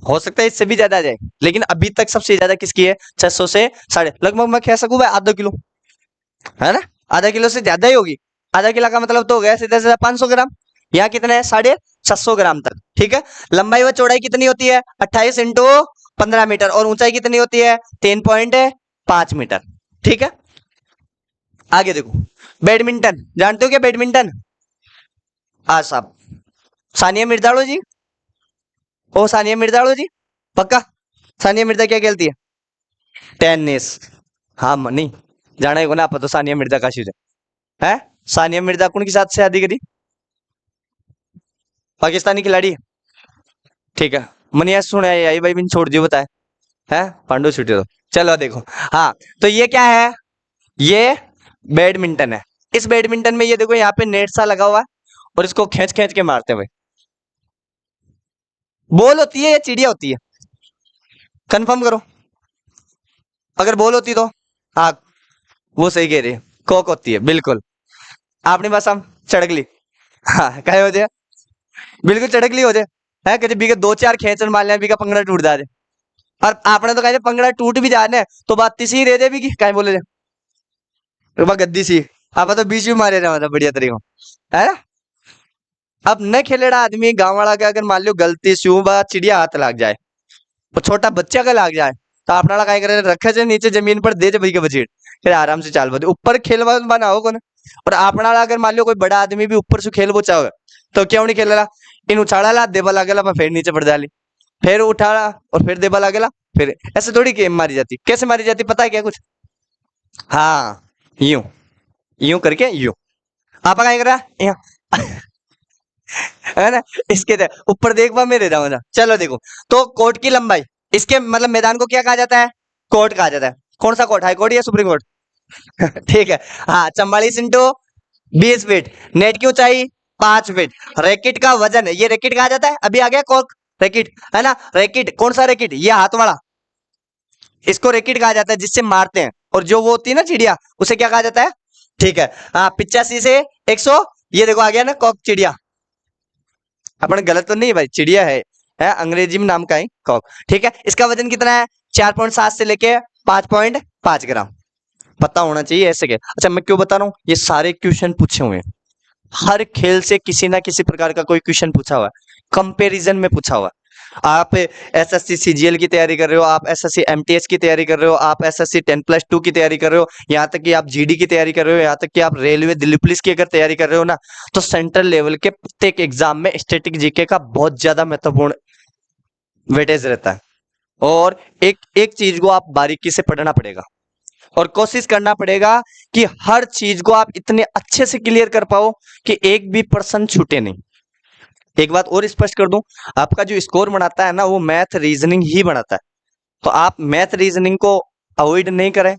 हो सकता है इससे भी ज्यादा आ जाए, लेकिन अभी तक सबसे ज्यादा किसकी है? 600 से साढ़े, लगभग मैं कह सकूं भाई आधा किलो, है ना? आधा किलो से ज्यादा ही होगी। आधा किलो का मतलब तो हो गया सीधा सीधा 500 ग्राम। यहाँ कितना है? 650 ग्राम तक। ठीक है। लंबाई व चौड़ाई कितनी होती है? 28 इंटू 15 मीटर, और ऊंचाई कितनी होती है? 3.5 मीटर। ठीक है। आगे देखो, बैडमिंटन, जानते हो क्या बैडमिंटन? साहब, सानिया मिर्जा जी, ओ सानिया मिर्जा जी, पक्का? सानिया मिर्जा क्या खेलती है? टेनिस। हाँ नहीं जाना है को ना आप तो सानिया मिर्जा का शूज है। सानिया मिर्जा कौन के साथ शादी करी? पाकिस्तानी खिलाड़ी। ठीक है। मैंने यह सुना है, आई भाई मैंने छोड़ दियो बताए, है पांडु छुट्टी तो। चलो देखो, हाँ तो ये क्या है? ये बैडमिंटन है। इस बैडमिंटन में ये देखो यहाँ पे नेट सा लगा हुआ है, और इसको खींच खींच के मारते हैं भाई। बॉल होती है या चिड़िया होती है? कंफर्म करो। अगर बॉल होती तो, हाँ वो सही कह रही है, कॉक होती है, बिल्कुल। आपने बस हम चढ़गली, हाँ कहे हो जाए, बिल्कुल चढ़गली हो जाए, है कभी बीके 2-4 खेचन मार लिया, बीका पंगड़ा टूट जाए। और आपने तो कहे पंगड़ा टूट भी जाने तो बात तीसी रह जाए भी, कहीं बोले जाए गद्दी सी, आप तो बीच में मारे रहे, मतलब बढ़िया तरीका, है ना? अब न खेलेड़ा आदमी गांव वाला का अगर मान लो गलती से बा चिड़िया हाथ लग जाए, तो छोटा बच्चा का लग जाए, तो अपना क्या करे? रखे से नीचे जमीन पर दे भाई के बचेट, फिर आराम से चाल बदे ऊपर खेल बना हो कौन। और अपना अगर मान लो कोई बड़ा आदमी भी ऊपर से खेल बोचा हो, तो क्यों नहीं खेलेला? इन उछाड़ा ला देबा लागेला, फिर नीचे पड़ जाली, फिर उठाड़ा और फिर देबा लागेला, फिर ऐसे थोड़ी गेम मारी जाती। कैसे मारी जाती पता है क्या कुछ? हाँ, यूं यूं करके यूं। आप क्या कर रहा है? है ना? इसके ऊपर देख पा मेरे जाऊंगा। चलो देखो, तो कोर्ट की लंबाई, इसके मतलब मैदान को क्या कहा जाता है? कोर्ट कहा जाता है। कौन सा कोर्ट? हाई कोर्ट या सुप्रीम कोर्ट? ठीक है। हाँ, 44 इंटू 20 फीट। नेट की ऊंचाई 5 फीट। रैकेट का वजन, ये रैकेट कहा जाता है। अभी आ गया कॉर्क, रैकेट, है ना? रैकेट कौन सा रैकेट? ये हाथ वाला, इसको रैकेट कहा जाता है जिससे मारते हैं। और जो वो होती है ना चिड़िया, उसे क्या कहा जाता है? ठीक है। हाँ, 85 से 100, ये देखो आ गया ना कॉक चिड़िया। अपन गलत तो नहीं भाई, चिड़िया है अंग्रेजी में नाम का है कॉक। ठीक है। इसका वजन कितना है? 4.7 से लेके 5.5 ग्राम। पता होना चाहिए ऐसे के। अच्छा मैं क्यों बता रहा हूँ, ये सारे क्वेश्चन पूछे हुए हैं, हर खेल से किसी ना किसी प्रकार का कोई क्वेश्चन पूछा हुआ है, कंपैरिजन में पूछा हुआ है। आप एसएससी सीजीएल की तैयारी कर रहे हो, आप एसएससी एमटीएस की तैयारी कर रहे हो, आप एसएससी 10+2 की तैयारी कर रहे हो, यहाँ तक कि आप जीडी की तैयारी कर रहे हो, यहाँ तक कि आप रेलवे दिल्ली पुलिस की अगर तैयारी कर रहे हो ना, तो सेंट्रल लेवल के प्रत्येक एग्जाम में स्टैटिक जीके का बहुत ज्यादा महत्वपूर्ण वेटेज रहता है। और एक एक चीज को आप बारीकी से पढ़ना पड़ेगा और कोशिश करना पड़ेगा कि हर चीज को आप इतने अच्छे से क्लियर कर पाओ कि एक भी पर्सन छूटे नहीं। एक बात और स्पष्ट कर दूं, आपका जो स्कोर बनाता है ना, वो मैथ रीजनिंग ही बनाता है। तो आप मैथ रीजनिंग को अवॉइड नहीं करें,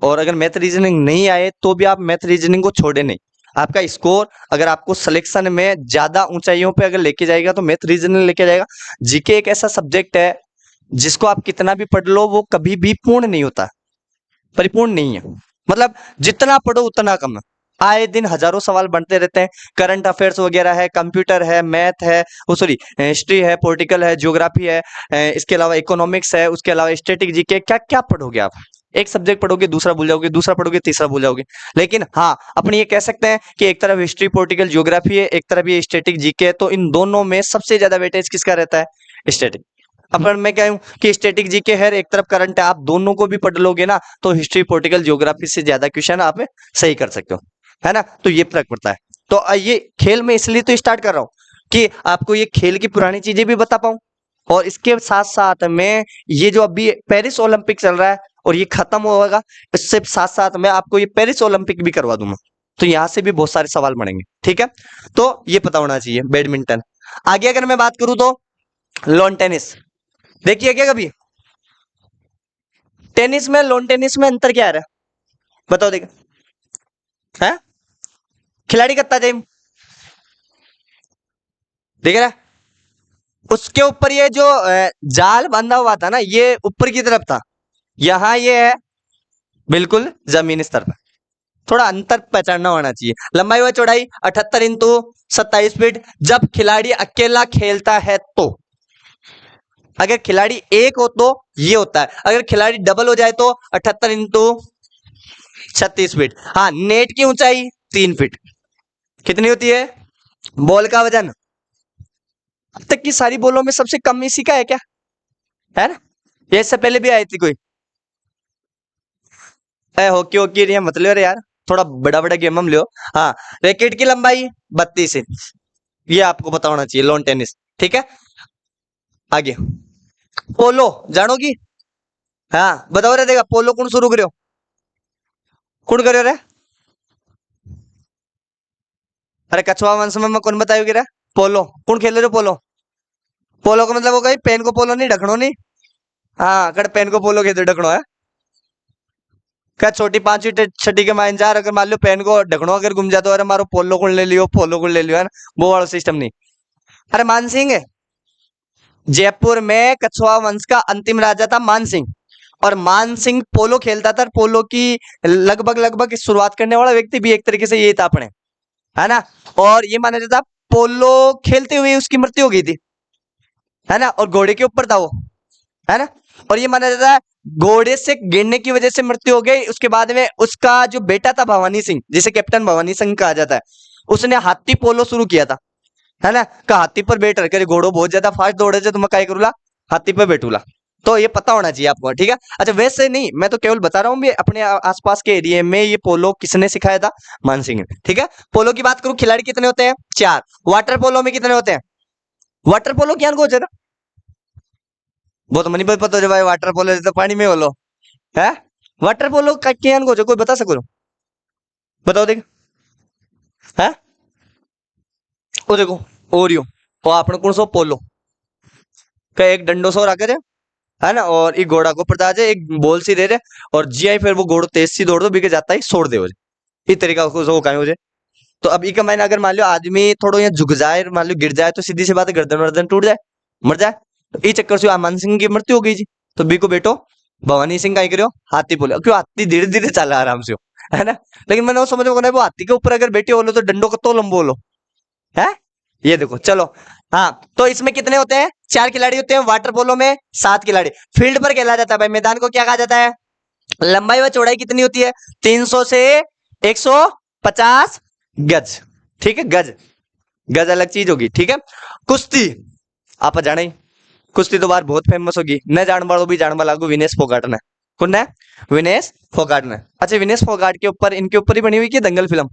और अगर मैथ रीजनिंग नहीं आए तो भी आप मैथ रीजनिंग को छोड़े नहीं। आपका स्कोर अगर आपको सिलेक्शन में ज्यादा ऊंचाइयों पे अगर लेके जाएगा तो मैथ रीजनिंग लेके जाएगा। जीके एक ऐसा सब्जेक्ट है जिसको आप कितना भी पढ़ लो वो कभी भी पूर्ण नहीं होता, परिपूर्ण नहीं है। मतलब जितना पढ़ो उतना कम है। आए दिन हजारों सवाल बनते रहते हैं, करंट अफेयर्स वगैरह है, कंप्यूटर है, मैथ है, वो सॉरी हिस्ट्री है, पॉलिटिकल है, ज्योग्राफी है, इसके अलावा इकोनॉमिक्स है, उसके अलावा स्टैटिक जीके, क्या क्या पढ़ोगे आप। एक सब्जेक्ट पढ़ोगे दूसरा भूल जाओगे, दूसरा पढ़ोगे तीसरा भूल जाओगे। लेकिन हाँ, अपनी ये कह सकते हैं कि एक तरफ हिस्ट्री पॉलिटिकल ज्योग्राफी है, एक तरफ ये स्टैटिक जीके है, तो इन दोनों में सबसे ज्यादा वेटेज किसका रहता है, स्टैटिक। अपन मैं कहूं कि स्टैटिक जीके है, एक तरफ करंट है, आप दोनों को भी पढ़ लोगे ना तो हिस्ट्री पॉलिटिकल ज्योग्राफी से ज्यादा क्वेश्चन आप सही कर सकते हो, है ना। तो ये फर्क पड़ता है। तो ये खेल में इसलिए तो स्टार्ट कर रहा हूं कि आपको ये खेल की पुरानी चीजें भी बता पाऊं, और इसके साथ साथ में ये जो अभी पेरिस ओलंपिक चल रहा है और ये खत्म होगा, इससे साथ साथ में आपको ये पेरिस ओलंपिक भी करवा दूंगा। तो यहां से भी बहुत सारे सवाल बनेंगे, ठीक है। तो ये पता होना चाहिए बैडमिंटन। आगे अगर मैं बात करूं तो लॉन टेनिस देखिए क्या कभी, टेनिस में लॉन टेनिस में अंतर क्या है बताओ, देख है खिलाड़ी कितना टाइम देख रहा है, उसके ऊपर ये जो जाल बंधा हुआ था ना, ये ऊपर की तरफ था, यहां ये है बिल्कुल जमीन स्तर पर। थोड़ा अंतर पहचानना होना चाहिए। लंबाई व चौड़ाई 78x27 फीट जब खिलाड़ी अकेला खेलता है तो, अगर खिलाड़ी एक हो तो ये होता है, अगर खिलाड़ी डबल हो जाए तो 78x36 फीट। हाँ, नेट की ऊंचाई 3 फीट। कितनी होती है बॉल का वजन, अब तक की सारी बॉलों में सबसे कम इसी का है क्या, है ना। ये इससे पहले भी आई थी कोई, हॉकी हॉकी ये मत लो यार, थोड़ा बड़ा बड़ा गेम हम लो। हाँ, रैकेट की लंबाई 32 इंच, ये आपको पता होना चाहिए लॉन टेनिस, ठीक है। आगे पोलो जानोगी, हाँ बताओ रे, देखा पोलो कौन शुरू करो, कौन करो रे, अरे कछुआ वंश में कौन बताओगे रे, पोलो कौन खेल रहे हो, पोलो, पोलो का मतलब वो कहीं पेन को पोलो नहीं ढकनो नहीं, हाँ अगर पेन को पोलो खेलते ढकनो है, क्या छोटी पांचवी छठी के मान जा, अगर मान लो पेन को ढकनो अगर गुम जाता, अरे मारो पोलो को ले लियो, पोलो को ले लियो, है ना, वो वाला सिस्टम नहीं। अरे मान सिंह है, जयपुर में कछुआ वंश का अंतिम राजा था मान सिंह, और मान सिंह पोलो खेलता था, पोलो की लगभग लगभग शुरुआत करने वाला व्यक्ति भी एक तरीके से यही था अपने, है ना। और ये माना जाता पोलो खेलते हुए उसकी मृत्यु हो गई थी, है ना, और घोड़े के ऊपर था वो, है ना। और ये माना जाता है घोड़े से गिरने की वजह से मृत्यु हो गई। उसके बाद में उसका जो बेटा था भवानी सिंह, जिसे कैप्टन भवानी सिंह कहा जाता है, उसने हाथी पोलो शुरू किया था, है ना। का हाथी पर बैठ रखे, घोड़ो बहुत ज्यादा फास्ट दौड़े थे तो मैं काय करूला, हाथी पर बैठूला। तो ये पता होना चाहिए आपको, ठीक है। अच्छा वैसे नहीं, मैं तो केवल बता रहा हूँ भी अपने आसपास के एरिया में ये पोलो किसने सिखाया था, मान सिंह ने, ठीक है। पोलो की बात करूं, खिलाड़ी कितने होते हैं, 4। वाटर पोलो में कितने होते हैं, वाटर पोलो क्या को ना, वो तो मनी पता हो भाई, वाटर पोलो तो पानी में बोलो है, वाटर पोलो का क्या को कोई बता सको, बताओ देख, है वो देखो ओरियो, वो आपने कौन सो पोलो का एक डंडो सो रखे है ना, और एक घोड़ा को पड़ता है, एक बोल सी दे रहे, और जी आई फिर वो घोड़ो तेज सी दौड़ दो बिके जाता है छोड़ दे, इस तरीका को कहें मुझे। तो अब इका मैंने अगर मान लो आदमी थोड़ा यहाँ झुक जाए, मान लो गिर जाए, तो सीधी सी बात है गर्दन वर्दन टूट जाए, मर जाए। तो इस चक्कर से अमन सिंह की मृत्यु हो गई जी। तो बी को बेटो भवानी सिंह का करो हाथी बोले, क्यों हाथी धीरे धीरे चला आराम से हो, है ना। लेकिन मैंने वो समझ में वो हाथी के ऊपर अगर बैठे हो लो तो डंडो को तो लंबो लो, है। ये देखो चलो, हाँ तो इसमें कितने होते हैं, 4 खिलाड़ी होते हैं, वाटर पोलो में 7 खिलाड़ी। फील्ड पर खेला जाता है भाई, मैदान को क्या कहा जाता है, लंबाई व चौड़ाई कितनी होती है? 300 से 150 गज। ठीक है, गज, गज अलग चीज होगी। ठीक है, कुश्ती आप जाने ही, कुश्ती तो बार बहुत फेमस होगी, न जान वालों भी जान वाला को विनेश फोगाट ने। कौन है? विनेश फोगाट ने। अच्छा, विनेश फोगाट के ऊपर, इनके ऊपर ही बनी हुई कि दंगल फिल्म?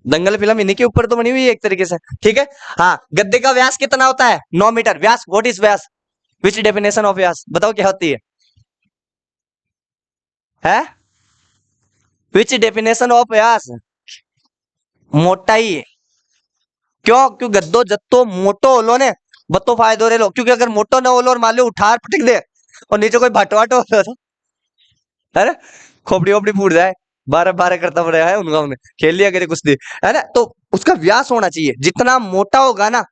दंगल फिल्म इन्हीं के ऊपर तो बनी हुई है एक तरीके से। ठीक है, हाँ, गद्दे का व्यास कितना होता है? 9 मीटर। व्यास, व्हाट इज व्यास? विच डेफिनेशन ऑफ व्यास, बताओ क्या होती है? विच डेफिनेशन ऑफ व्यास? मोटाई। क्यों? क्यों गद्दो जत्तो मोटो होलो ने बत्तो फायदो रे लो, क्योंकि अगर मोटो ना होलो और मान लो उठार पटक दे और नीचे कोई भटवाट हो तो है, खोपड़ी वोपड़ी फूट जाए। बारह बारह करता पड़ा है उनका, उन्हें खेल लिया करे कुश्ती, है ना? तो उसका व्यास होना चाहिए, जितना मोटा होगा ना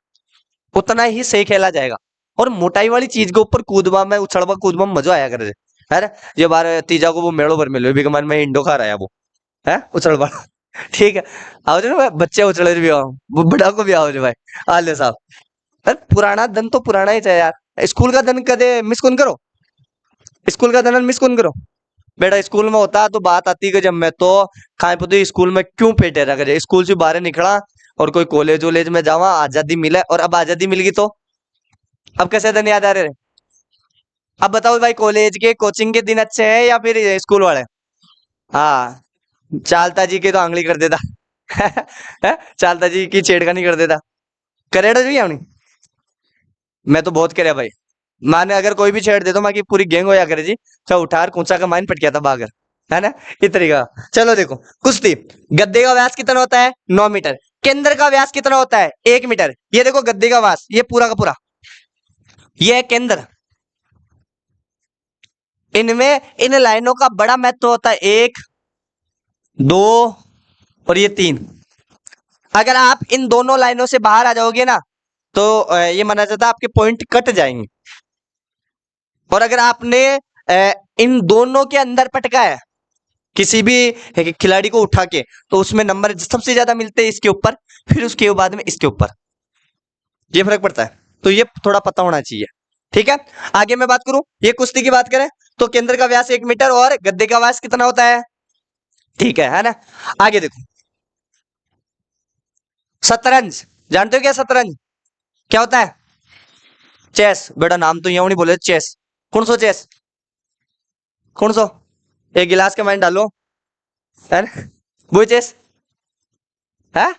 उतना ही सही खेला जाएगा। और मोटाई वाली चीज के ऊपर कूदवा में, उछलवा कूदवा में मजा आया करे, है ना? ये बार तीजा को वो मेड़ो पर मिलो भी कमान में इंडो खा रहा है वो, है उछलवा। ठीक है, आओ जो ना भाई, बच्चे उछल भी आओ, वो बड़ा को भी आओ जो भाई, आले साहब। अरे पुराना दिन तो पुराना ही चाहिए यार। स्कूल का दिन कदे मिस कौन करो? स्कूल का दिन मिस कौन करो? बेटा स्कूल में होता तो बात आती कि जब मैं तो खाए पुते स्कूल में क्यों पेटे रह गए, स्कूल से बाहर निकला और कोई कॉलेज वॉलेज में जावा, आजादी मिले, और अब आजादी मिल गई तो अब कैसे दिन याद आ रहे? अब बताओ भाई, कॉलेज के कोचिंग के दिन अच्छे हैं या फिर स्कूल वाले? हाँ, चालता जी के तो आंगली कर देता। हैं? चालता जी की छेड़खानी कर देता। करेड़ा जी हमने, मैं तो बहुत करे भाई। माने अगर कोई भी छेड़ दे तो माँ की पूरी गैंग हो या करे जी, चाहे उठार कूचा का माइन पट गया था बागर, है ना? इस तरीका। चलो देखो, कुश्ती। गद्दे का व्यास कितना होता है? 9 मीटर। केंद्र का व्यास कितना होता है? 1 मीटर। ये देखो गद्दे का व्यास, ये पूरा का पूरा, ये है केंद्र। इनमें इन लाइनों का बड़ा महत्व होता है, 1, 2 और ये 3। अगर आप इन दोनों लाइनों से बाहर आ जाओगे ना तो ये माना जाता है आपके पॉइंट कट जाएंगे। और अगर आपने इन दोनों के अंदर पटका है किसी भी खिलाड़ी को उठा के, तो उसमें नंबर सबसे ज्यादा मिलते हैं इसके ऊपर, फिर उसके बाद में इसके ऊपर, ये फर्क पड़ता है। तो ये थोड़ा पता होना चाहिए। ठीक है, आगे मैं बात करूं, ये कुश्ती की बात करें तो केंद्र का व्यास 1 मीटर और गद्दे का व्यास कितना होता है? ठीक है ना? आगे देखो, शतरंज, जानते हो क्या शतरंज क्या होता है? चेस, बेटा नाम तो यूं नहीं बोले, चेस। कौन सो चेस? कौन सो? एक गिलास के माइंड डालो, है ना? वो चेस है,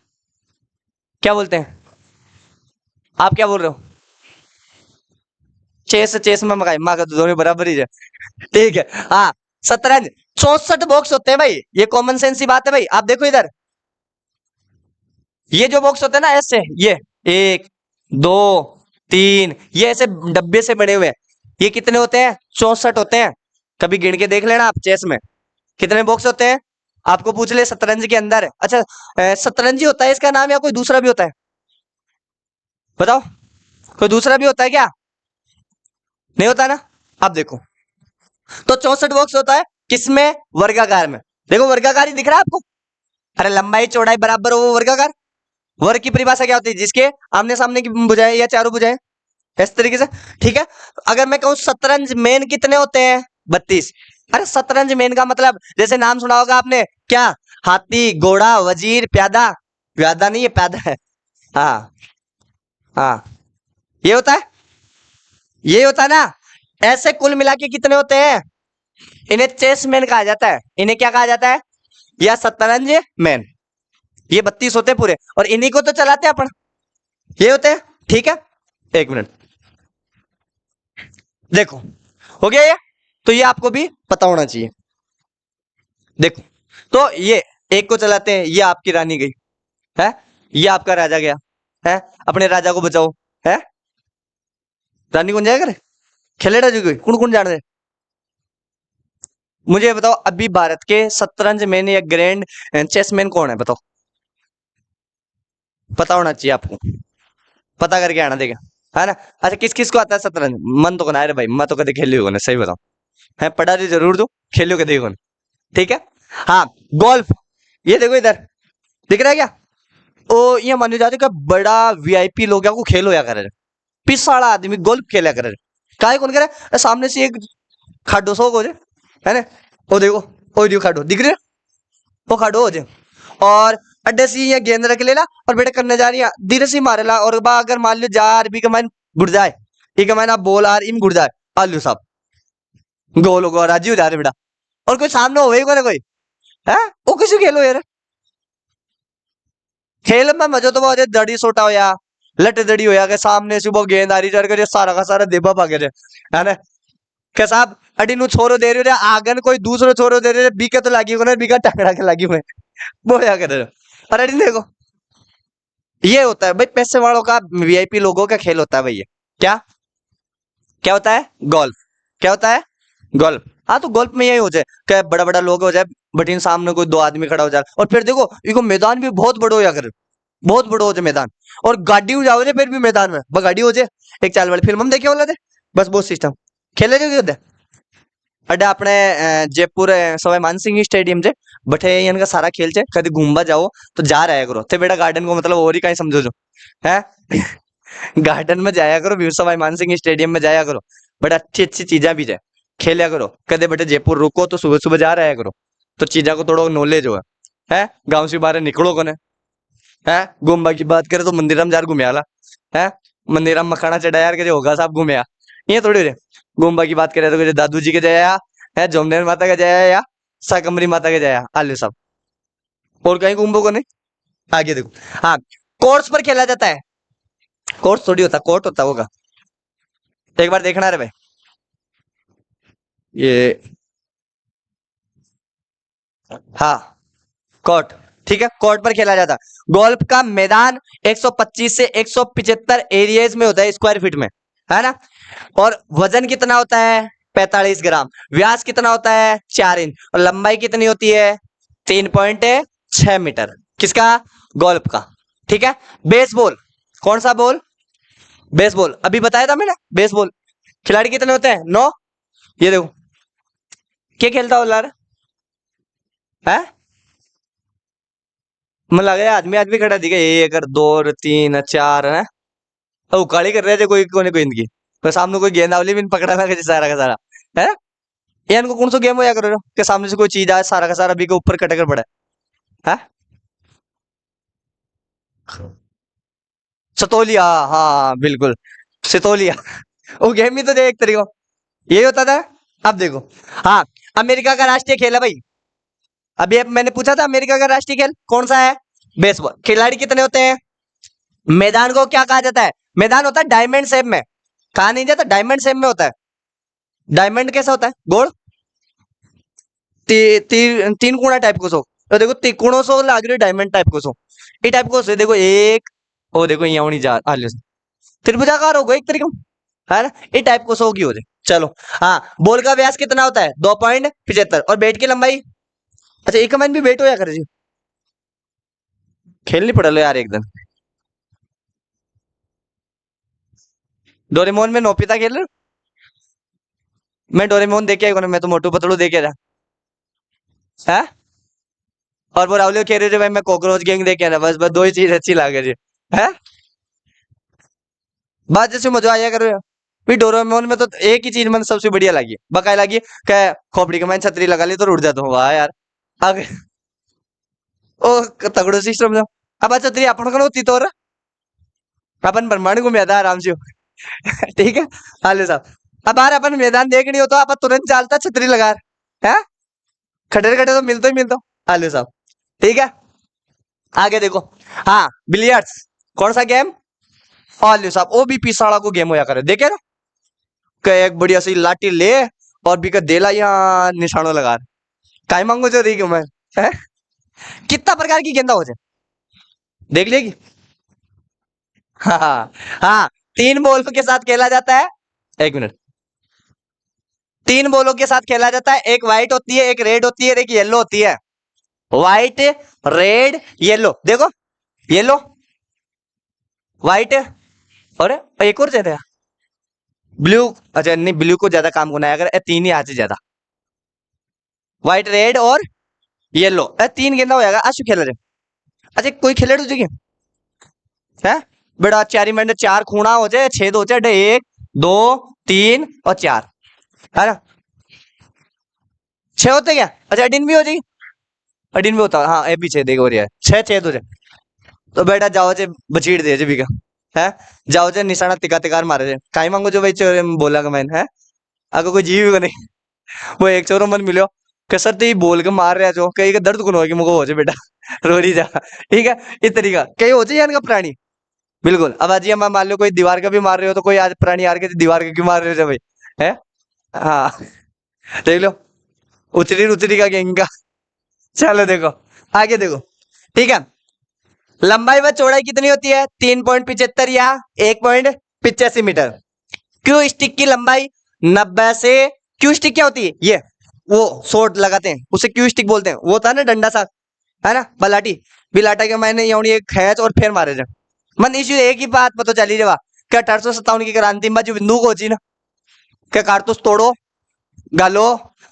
क्या बोलते हैं? आप क्या बोल रहे हो? चेस, चेस में मगाई माँ का तो दोनों बराबर ही है। ठीक है, हाँ, शतरंज 64 बॉक्स होते हैं भाई, ये कॉमन सेंस की बात है भाई। आप देखो इधर, ये जो बॉक्स होते हैं ना ऐसे, ये 1, 2, 3, ये ऐसे डब्बे से बने हुए हैं, ये कितने होते हैं? 64 होते हैं। कभी गिन के देख लेना आप, चेस में कितने बॉक्स होते हैं, आपको पूछ ले शतरंज के अंदर। अच्छा, शतरंजी होता है इसका नाम या कोई दूसरा भी होता है? बताओ, कोई दूसरा भी होता है क्या? नहीं होता ना? आप देखो, तो 64 बॉक्स होता है किसमें? वर्गाकार में। देखो वर्गाकार ही दिख रहा है आपको? अरे लंबाई चौड़ाई बराबर हो वो वर्गाकार। वर्ग की परिभाषा क्या होती है? जिसके आमने सामने की भुजाएं या चारों भुजाएं, इस तरीके से। ठीक है, अगर मैं कहूं शतरंज मेन कितने होते हैं? 32। अरे शतरंज मेन का मतलब जैसे नाम सुना होगा आपने, क्या? हाथी, घोड़ा, वजीर, प्यादा। प्यादा नहीं है, प्यादा है। हाँ, हाँ, ये होता है, ये होता है ना? ऐसे कुल मिला के कितने होते हैं? इन्हें चेस मैन कहा जाता है। इन्हें क्या कहा जाता है? या शतरंज मैन। ये 32 होते हैं पूरे, और इन्हीं को तो चलाते हैं अपन, ये होते हैं। ठीक है, एक मिनट, देखो, हो गया ये? तो ये आपको भी पता होना चाहिए। देखो, तो ये एक को चलाते हैं, ये आपकी रानी गई है, ये आपका राजा गया है, अपने राजा को बचाओ, है? रानी कौन जाएगा रे? खेलेगा जी कोई, कौन कौन जान रहे? मुझे बताओ, अभी भारत के शतरंज मैन या ग्रैंड चेसमैन कौन है, बताओ? पता होना चाहिए आपको, पता करके आना, देगा, है ना? अच्छा, किस किस को आता है शतरंज? मन तो कना रे भाई, मैं तो कभी खेली होगा ना, सही बताऊं, है पढ़ा रही जरूर तू, खेलियो कभी होगा। ठीक है, हाँ, गोल्फ, ये देखो इधर, दिख रहा है क्या? ओ, ये मानो जाते का बड़ा वीआईपी लोग को खेल होया करे, पिसाड़ा आदमी गोल्फ खेला करे, काहे कौन करे? सामने से एक खाडो सो हो जाए, है ना। ओ देखो खड़ो दिख रहे हो? वो खड़ो हो जाए और अड्डे से ये गेंद रख लेला और बेटा करने जा रही है धीरे से मारे ला और बा अगर मान लो जा भी कमान गुड़ जाए ये कमान आप बोल आर इम गुड़ जाए आलू साहब गोल होगा राजी हो जा रहे बेटा और कोई सामने होवे को ना कोई है वो किसी खेलो यार खेल में मजा तो बहुत है दड़ी सोटा होया लट दड़ी होया के सामने से वो गेंद आ रही चढ़ कर सारा का सारा देबा भागे रे है ना के साहब अडी नु छोरो दे रहे आगन कोई दूसरो छोरो दे रहे बीके तो लागी को ना बीका टकरा के लागी हुए बोया कर रहे और अडी देखो ये होता है भाई पैसे वालों का वीआईपी लोगों का खेल होता है भैया क्या क्या होता है गोल्फ क्या होता है गोल्फ हाँ तो गोल्फ में यही हो जाए क्या बड़ा बड़ा लोग हो जाए बट इन सामने कोई दो आदमी खड़ा हो जाए और फिर देखो इनको मैदान भी बहुत बड़ो हो कर बहुत बड़ो हो जाए मैदान और गाड़ी हो जाओ फिर भी मैदान में बस गाड़ी हो जाए एक चाल वाली फिल्म हम देखे वाला थे बस बहुत सिस्टम खेले जो होते अड्डा अपने जयपुर सवाई मानसिंह स्टेडियम से बटे इनका सारा खेल छे कभी घूमवा जाओ तो जा रहा करो थे बेटा गार्डन को मतलब और ही कहीं समझो जो है गार्डन में जाया करो वीर सवाई मानसिंह स्टेडियम में जाया करो बट अच्छी अच्छी चीजें भी जाए खेला करो कदे बेटे जयपुर रुको तो सुबह सुबह जा रहा करो तो चीजा को थोड़ा नॉलेज हो है गांव से बाहर निकलो कोने है घूमवा की बात करे तो मंदिरम जार घूमे आला है मंदिरम मखाना चढ़ा यार के होगा साहब घूमे आ ये थोड़ी रे घूमवा की बात करे तो दादू जी के जाया है जोमनेर माता का जाया या साकमरी माता के जाया आलू साहब और कहीं घूमबो को नहीं आगे देखो हाँ कोर्स पर खेला जाता है कोर्स थोड़ी होता कोर्ट होता होगा एक बार देखना रे भाई ये हाँ कोर्ट ठीक है कोर्ट पर खेला जाता है गोल्फ का मैदान 125 से 175 एरियाज में होता है स्क्वायर फीट में है ना और वजन कितना होता है 45 ग्राम व्यास कितना होता है 4 इंच और लंबाई कितनी होती है 3.6 मीटर किसका गोल्फ का ठीक है बेसबॉल कौन सा बॉल बेसबॉल अभी बताया था मैंने बेसबॉल खिलाड़ी कितने होते हैं 9 ये देखो क्या खेलता हो यार है मतलब लगे आदमी आदमी खड़ा दिखे एक और दो और तीन और चार है तो उकाली कर रहे थे कोई कोने कोई इनकी तो सामने कोई गेंदावली भी नहीं पकड़ा ना सारा का सारा है ये इनको कौन सा गेम होया करो के सामने से कोई चीज आए सारा का सारा भी के ऊपर कटकर पड़ा है सतोलिया हाँ बिल्कुल सतोलिया वो गेम ही तो देख तरीको यही होता था अब देखो हाँ अमेरिका का राष्ट्रीय खेल है भाई अभी अब मैंने पूछा था अमेरिका का राष्ट्रीय खेल कौन सा है बेसबॉल खिलाड़ी कितने होते हैं मैदान को क्या कहा जाता है मैदान होता है डायमंड शेप में कहा नहीं जाता डायमंड शेप में होता है डायमंड कैसा होता है गोल तीन कोना टाइप को सो तो देखो तिकोणों सो लाग रही डायमंड टाइप को सो ये टाइप को से देखो एक ओ देखो यहाँ होनी जा त्रिभुजाकार होगा एक तरीके है ना ये टाइप को सो की हो जाए चलो हाँ बॉल का व्यास कितना होता है 2.75 और बैट की लंबाई अच्छा एक कमेंट भी बैट हो या करे जी खेलनी पड़ा लो यार एक दिन डोरेमोन में नोपिता खेल रहे मैं डोरेमोन देखे आया मैं तो मोटू पतलू देखे रहा है और वो राहुल कह रहे थे भाई मैं कॉकरोच गैंग देखे ना बस दो ही चीज अच्छी लगे जी है बात जैसे मजा आया कर फिर डोरेमोन में तो एक ही चीज मैंने सबसे बढ़िया लगी बकाया लगी क्या खोपड़ी का मैंने छतरी लगा ली तो उड़ जाता हूँ वाह यार आगे ओ तगड़ो सिस्टम अब छतरी अपन को होती तो अपन ब्रह्मांड घूमया था आराम से ठीक है हाले साहब अब बार अपन मैदान देखनी हो तो आप तुरंत चालता छतरी लगा है खड़े खड़े तो मिलते हाले साहब ठीक है आगे देखो हाँ बिलियर्ड्स कौन सा गेम हाले साहब वो भी पिसाड़ा को गेम होया करे देखे ना एक बढ़िया सी लाठी ले और भी देला यहाँ निशाना लगा काय मांगो जो रही मैं है कितना प्रकार की गेंदा हो जाए देख लेगी हाँ हाँ 3 बॉल के साथ खेला जाता है 1 मिनट 3 बॉलों के साथ खेला जाता है एक व्हाइट होती है एक रेड होती है एक येलो होती है व्हाइट रेड येलो देखो येलो व्हाइट और एक और ज्यादा ब्लू अच्छा नहीं ब्लू को ज्यादा काम होना है अगर 3 ही आज से ज्यादा व्हाइट रेड और येलो 3 गेंदा हो जाएगा आज खेला जाए अच्छा कोई खेले तुझे है बेटा 4 मिनट 4 खूणा हो जाए 6 हो जाए 1 2 3 और 4 है ना 6 होते क्या? अच्छा अडिन भी हो जाएगी, अडिन भी होता है, हाँ ए भी 6 देखो, रहा है 6 6 तो तो बेटा जाओ जे बचीड़ दे जे भी का है, जाओ जे निशाना तिका तिकार मारे जे काई मांगो जो भाई चोरे बोला का मैंने है, अगर कोई जीव को नहीं वो एक चोरो मन मिलो कसर ते ही बोल के मार रहा जो कहीं का दर्द कौन होगी मुझको हो जाए बेटा रो रही जा, ठीक है इस तरीका कहीं हो जाए यार का प्राणी। बिल्कुल, अब आज हम मान लो कोई दीवार का भी मार रहे हो तो कोई आज प्राणी हार के दीवार का क्यों मार रहे हो भाई, है हाँ देख लो उचरी उचरी का गेंग का। चलो देखो आगे देखो, ठीक है लंबाई व चौड़ाई कितनी होती है? 3.75 या 1.85 मीटर। क्यू स्टिक की लंबाई 90 से, क्यू स्टिक क्या होती है? ये वो शॉट लगाते हैं उसे क्यू स्टिक बोलते हैं, वो होता है ना डंडा सा, है ना बलाटी, बिलाटा के मैंने ये खैच और फिर मारे थे मन इश्यू एक ही बात पता चली रे, क्या 1857 की क्रांति में जो बंदूक होची ना, क्या कारतूस तोड़ो गालो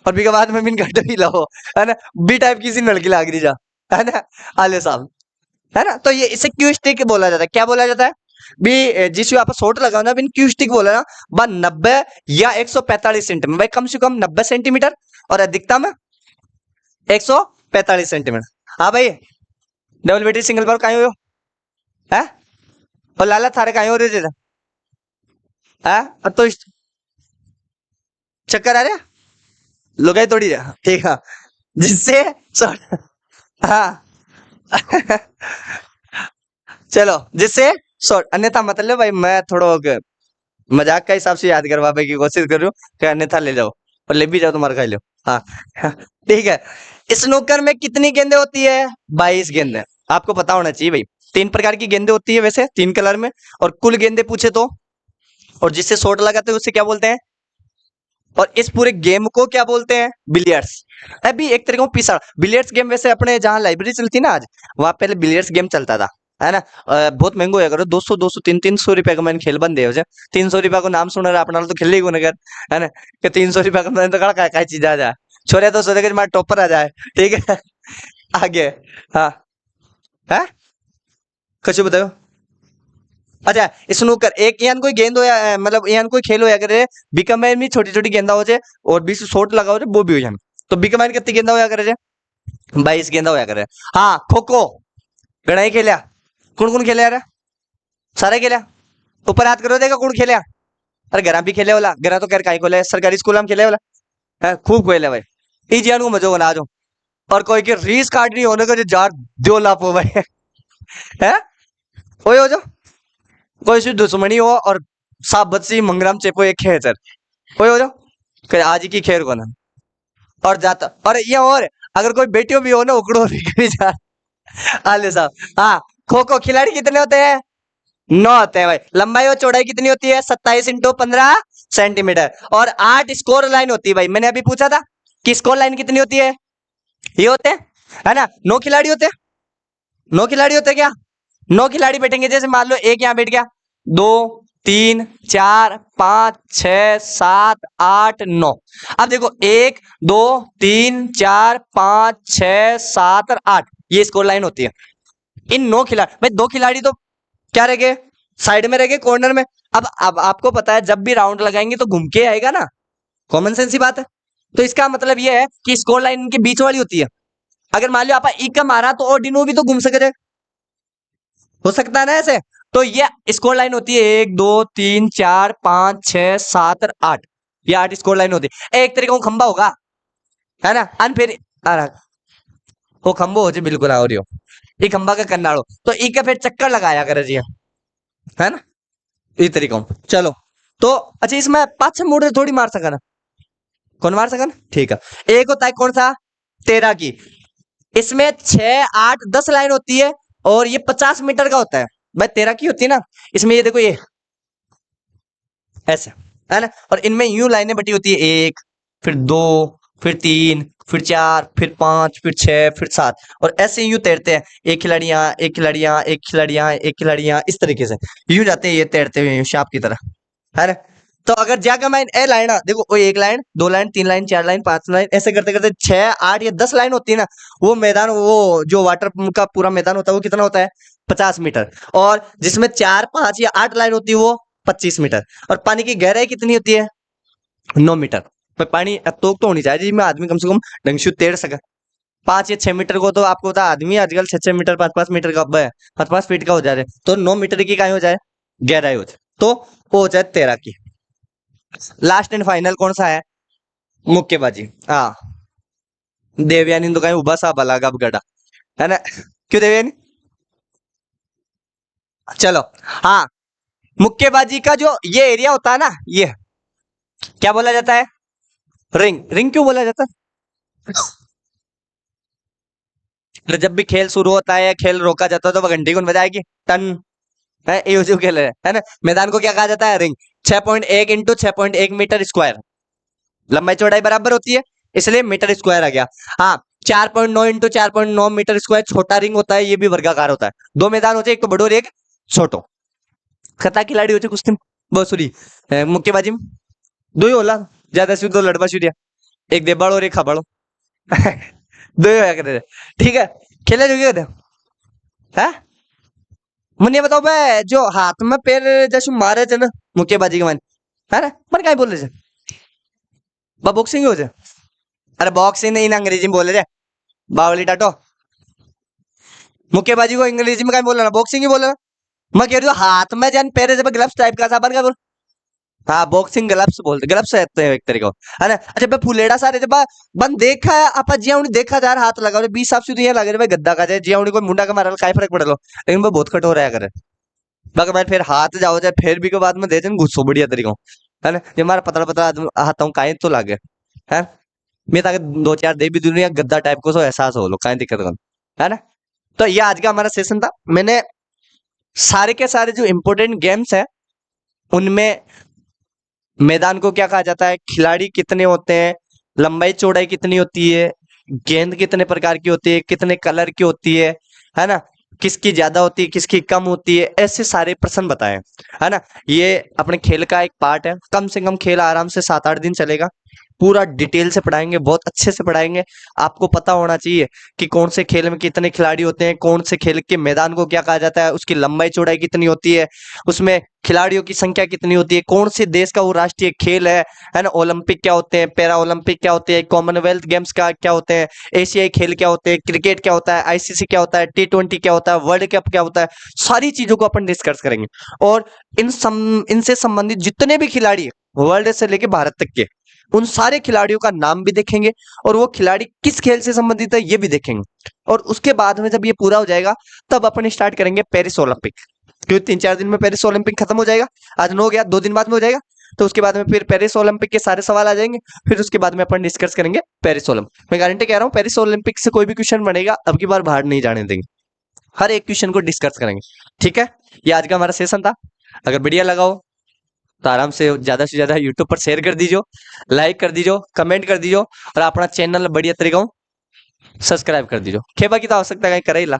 और भी के बाद में बिन घट भी लो, है ना बी टाइप की सी लड़की लाग रही जा, है ना आले साहब, है ना तो ये इसे क्यू स्टिक बोला जाता है। क्या बोला जाता है भी जिस आप शॉट लगाओ ना बिन क्यू स्टिक बोला ना, बा 90 या 145 सेंटीमीटर, भाई कम से कम 90 सेंटीमीटर और अधिकतम 145 सेंटीमीटर। हाँ भाई डबल बेटी सिंगल पर कहीं हो है, और लाला थारे कहीं हो रहे थे है, अब तो चक्कर आ रहा लुगाई थोड़ी है, ठीक है जिससे हाँ चलो जिससे शॉर्ट, अन्यथा मतलब भाई मैं थोड़ा मजाक का हिसाब से याद करवाने की कोशिश कर रही हूँ कि अन्यथा ले जाओ और ले भी जाओ तुम्हारा खा लो, हाँ ठीक है। स्नूकर में कितनी गेंदें होती है? 22 गेंदें, आपको पता होना चाहिए भाई। 3 प्रकार की गेंदें होती है वैसे 3 कलर में, और कुल गेंदें पूछे तो, और जिससे शॉट लगाते हैं उससे क्या बोलते हैं? और इस पूरे गेम को क्या बोलते हैं? बिलियर्ड्स। अभी एक तरीके का पिसा बिलियर्ड्स गेम, वैसे अपने जहाँ लाइब्रेरी चलती ना आज, वहां पहले बिलियर्ड्स गेम चलता था, है ना बहुत महंगो है करो 200 200 300 रुपए का मैंने खेल बंद है 300 रुपए को नाम सुन रहा अपना तो खेल ही को नगर, है ना कि 300 रुपए का मैंने तो कहा काय चीज आ जाए छोरे तो सोचे कि टॉपर आ जाए, ठीक है आगे हाँ है कुछ बताओ। अच्छा स्नूकर एक यान कोई गेंद हो या मतलब यान कोई खेल हो या करे बिकमैन में छोटी छोटी गेंदा हो जाए और 20 शॉट लगा हो जाए वो भी हो जाए, तो बिकमैन कितनी गेंदा होया करे 22 गेंदा होया करे। हाँ खो खो गणा ही खेलिया, कौन कौन खेले यार? सारे खेलिया, ऊपर हाथ करो देखा कौन खेलिया? अरे घरा भी खेले वाला, घरा तो खैर कहीं खोले सरकारी स्कूल में खेले वाला है, खूब खेले भाई ई जान को मजो बना जो, और कोई की रीस काटनी होने को जो जार दो लाभ हो भाई है वही हो जो कोई सी दुश्मनी हो और साबत सी मंगराम चेपो एक खेचर कोई हो जाओ फिर आज की खेर को ना, और जाता और ये और अगर कोई बेटियों भी हो ना उकड़ो भी जा आले साहब। हाँ खो खो खिलाड़ी कितने होते हैं? 9 होते हैं भाई। लंबाई और चौड़ाई कितनी होती है? 27 × 15 सेंटीमीटर, और 8 स्कोर लाइन होती है भाई। मैंने अभी पूछा था कि स्कोर लाइन कितनी होती है, ये होते हैं, है ना 9 खिलाड़ी होते हैं, 9 खिलाड़ी होते हैं क्या? 9 खिलाड़ी बैठेंगे, जैसे मान लो एक यहाँ बैठ गया, 2 3 4 5 6 7 8 9। अब देखो 1 2 3 4 5 6 7 और 8, ये स्कोर लाइन होती है। इन 9 खिलाड़ी भाई, 2 खिलाड़ी तो क्या रह गए? साइड में रह गए, कॉर्नर में। अब आपको पता है जब भी राउंड लगाएंगे तो घूम के आएगा ना, कॉमन सेंस ही बात है। तो इसका मतलब ये है कि स्कोर लाइन इनके बीच वाली होती है। अगर मान लो आप इक्का मारा तो ऑर्डिनो भी तो घूम सके, हो सकता है ना ऐसे। तो ये स्कोर लाइन होती है 1 2 3 4 5 6 7 और 8, ये 8 स्कोर लाइन होती है। एक तरीके का खंबा होगा, है ना अन फिर वो खंबो हो जी बिल्कुल आओ रियो ये खंबा का कन्नाड़ो, तो ई का फिर चक्कर लगाया करे जी, है ना इस तरीका चलो। तो अच्छा इसमें 5 मोड़ थोड़ी मार सकन, कौन मार सकन? ठीक है, एक होता है कौन सा? 13 की, इसमें 6 8 10 लाइन होती है, और ये 50 मीटर का होता है भाई। 13 की होती है ना, इसमें ये देखो ये ऐसे, है ना, और इनमें यूं लाइनें बटी होती है, 1 फिर 2 फिर 3 फिर 4 फिर 5 फिर 6 फिर 7, और ऐसे यूं तैरते हैं, एक खिलाड़ी यहाँ एक खिलाड़ी यहाँ एक खिलाड़ी यहाँ एक खिलाड़ी यहाँ, इस तरीके से यूं जाते हैं ये तैरते हुए यूं सांप की तरह, है ना। तो अगर जाकर मैं ए लाइन देखो, वो 1 line 2 line 3 line 4 line 5 line ऐसे करते करते 6 8 या 10 लाइन होती है ना, वो मैदान वो जो वाटर का पूरा मैदान होता है वो कितना होता है? 50 मीटर, और जिसमें 4 5 या 8 लाइन होती है वो 25 मीटर, और पानी की गहराई कितनी होती है? 9 मीटर। पर पानी तो होनी चाहिए जिसमें आदमी कम से कम ढंग से तैर सके। 5 या 6 मीटर को तो आपको पता आदमी आजकल 6 6 मीटर 5 5 मीटर का 5 5 फीट का हो जा रहे, तो 9 मीटर की काय हो जाए, गहराई हो जाए, तो वो हो जाए तैराकी। लास्ट एंड फाइनल कौन सा है? मुक्केबाजी। हाँ, देवयानी तो कहीं उबा सा भला गब गड़ा, है ना? क्यों देवयानी? चलो, हाँ, मुक्केबाजी का जो ये एरिया होता है ना, ये क्या बोला जाता है? रिंग। रिंग क्यों बोला जाता है? तो जब भी खेल शुरू होता है या खेल रोका जाता है तो वह घंटी कौन बजाएगी? टन। है ये जो खेल है ना? मैदान को क्या कहा जाता है? रिंग। 6.1 इंटू 6.1 मीटर स्क्वायर, लंबाई चौड़ाई बराबर होती है, इसलिए मीटर स्क्वायर आ गया। हाँ, 4.9 इंटू 4.9 मीटर स्क्वायर छोटा रिंग होता है, ये भी वर्गाकार होता है। दो मैदान होते हैं, एक तो बड़ो और एक छोटो। खता खिलाड़ी होते कुश्ती में, बहुत सॉरी, मुक्केबाजी में दो ही होला, ज्यादा से दो लड़वा शुरू, एक देबाड़ो और एक खबाड़ो। दो ही होया करते थे। ठीक है, खेले जो होते हैं। मुझे ये बताओ बे, जो हाथ में पैर जैसे मारे थे ना मुक्केबाजी के माने, है ना? मन काय बोल रहे थे? बा बॉक्सिंग हो जाए? अरे बॉक्सिंग नहीं ना, अंग्रेजी में बोले थे, बावली टाटो। मुक्केबाजी को अंग्रेजी में क्या बोल रहा? बॉक्सिंग ही बोल रहा। मैं कह रही हूँ हाथ में जन पैर जब ग्लव्स टाइप का सामान का बोल। हाँ, बॉक्सिंग ग्लव्स बोलते, ग्लव्स रहते हैं एक तरीके का, है ना? अच्छा बे फुलेड़ा सारे जब बन देखा है आपा जियाउनी देखा जा रहा, हाथ लगा रहे 20 साफ सुथरी लगे भाई गद्दा का जाए जियाउनी को मुंडा का मारा काय फर्क पड़ लो, लेकिन वो बहुत कट हो रहा है करे। बाकी मैं फिर हाथ जाओ जाए फिर भी के बाद में दे जन गुस्सो बढ़िया तरीका, है ना? ये हमारा पतला पतला हाथ हूँ काहे तो लागे, है? मैं ताकि 2 4 दे भी दुनिया गद्दा टाइप को सो एहसास हो लो, काहे दिक्कत कौन, है ना? तो ये आज का हमारा सेशन था। मैंने सारे के सारे जो इंपॉर्टेंट गेम्स है उनमें मैदान को क्या कहा जाता है, खिलाड़ी कितने होते हैं, लंबाई चौड़ाई कितनी होती है, गेंद कितने प्रकार की होती है, कितने कलर की होती है ना? किसकी ज्यादा होती है, किसकी कम होती है, ऐसे सारे प्रश्न बताए, है ना? ये अपने खेल का एक पार्ट है। कम से कम खेल आराम से 7 8 दिन चलेगा, पूरा डिटेल से पढ़ाएंगे, बहुत अच्छे से पढ़ाएंगे। आपको पता होना चाहिए कि कौन से खेल में कितने खिलाड़ी होते हैं, कौन से खेल के मैदान को क्या कहा जाता है, उसकी लंबाई चौड़ाई कितनी होती है, उसमें खिलाड़ियों की संख्या कितनी होती है, कौन से देश का वो राष्ट्रीय खेल है ना? ओलंपिक क्या होते हैं, पैरा ओलंपिक क्या होते हैं, कॉमनवेल्थ गेम्स का क्या होते हैं, एशियाई खेल क्या होते हैं, क्रिकेट क्या होता है, आईसीसी क्या होता है, T20 क्या होता है, वर्ल्ड कप क्या होता है, सारी चीजों को अपन डिस्कस करेंगे। और इनसे संबंधित जितने भी खिलाड़ी वर्ल्ड से लेके भारत तक के, उन सारे खिलाड़ियों का नाम भी देखेंगे और वो खिलाड़ी किस खेल से संबंधित है ये भी देखेंगे। और उसके बाद में जब ये पूरा हो जाएगा तब अपन स्टार्ट करेंगे पेरिस ओलंपिक, क्योंकि 3 4 दिन में पेरिस ओलंपिक खत्म हो जाएगा। आज 9 हो गया, 2 दिन बाद में हो जाएगा, तो उसके बाद में फिर पेरिस ओलंपिक के सारे सवाल आ जाएंगे। फिर उसके बाद में अपन डिस्कस करेंगे पेरिस ओलंपिक। मैं गारंटी कह रहा हूँ पेरिस ओलंपिक से कोई भी क्वेश्चन बनेगा अब की बार बाहर नहीं जाने देंगे, हर एक क्वेश्चन को डिस्कस करेंगे। ठीक है, ये आज का हमारा सेशन था। अगर बढ़िया लगा हो तो आराम से ज्यादा यूट्यूब पर शेयर कर दीजिए, लाइक कर दीजिए, कमेंट कर दीजिए और अपना चैनल बढ़िया तरीका सब्सक्राइब कर दीजिए। खेबा की तो आवश्यकता कहीं करे ही ला।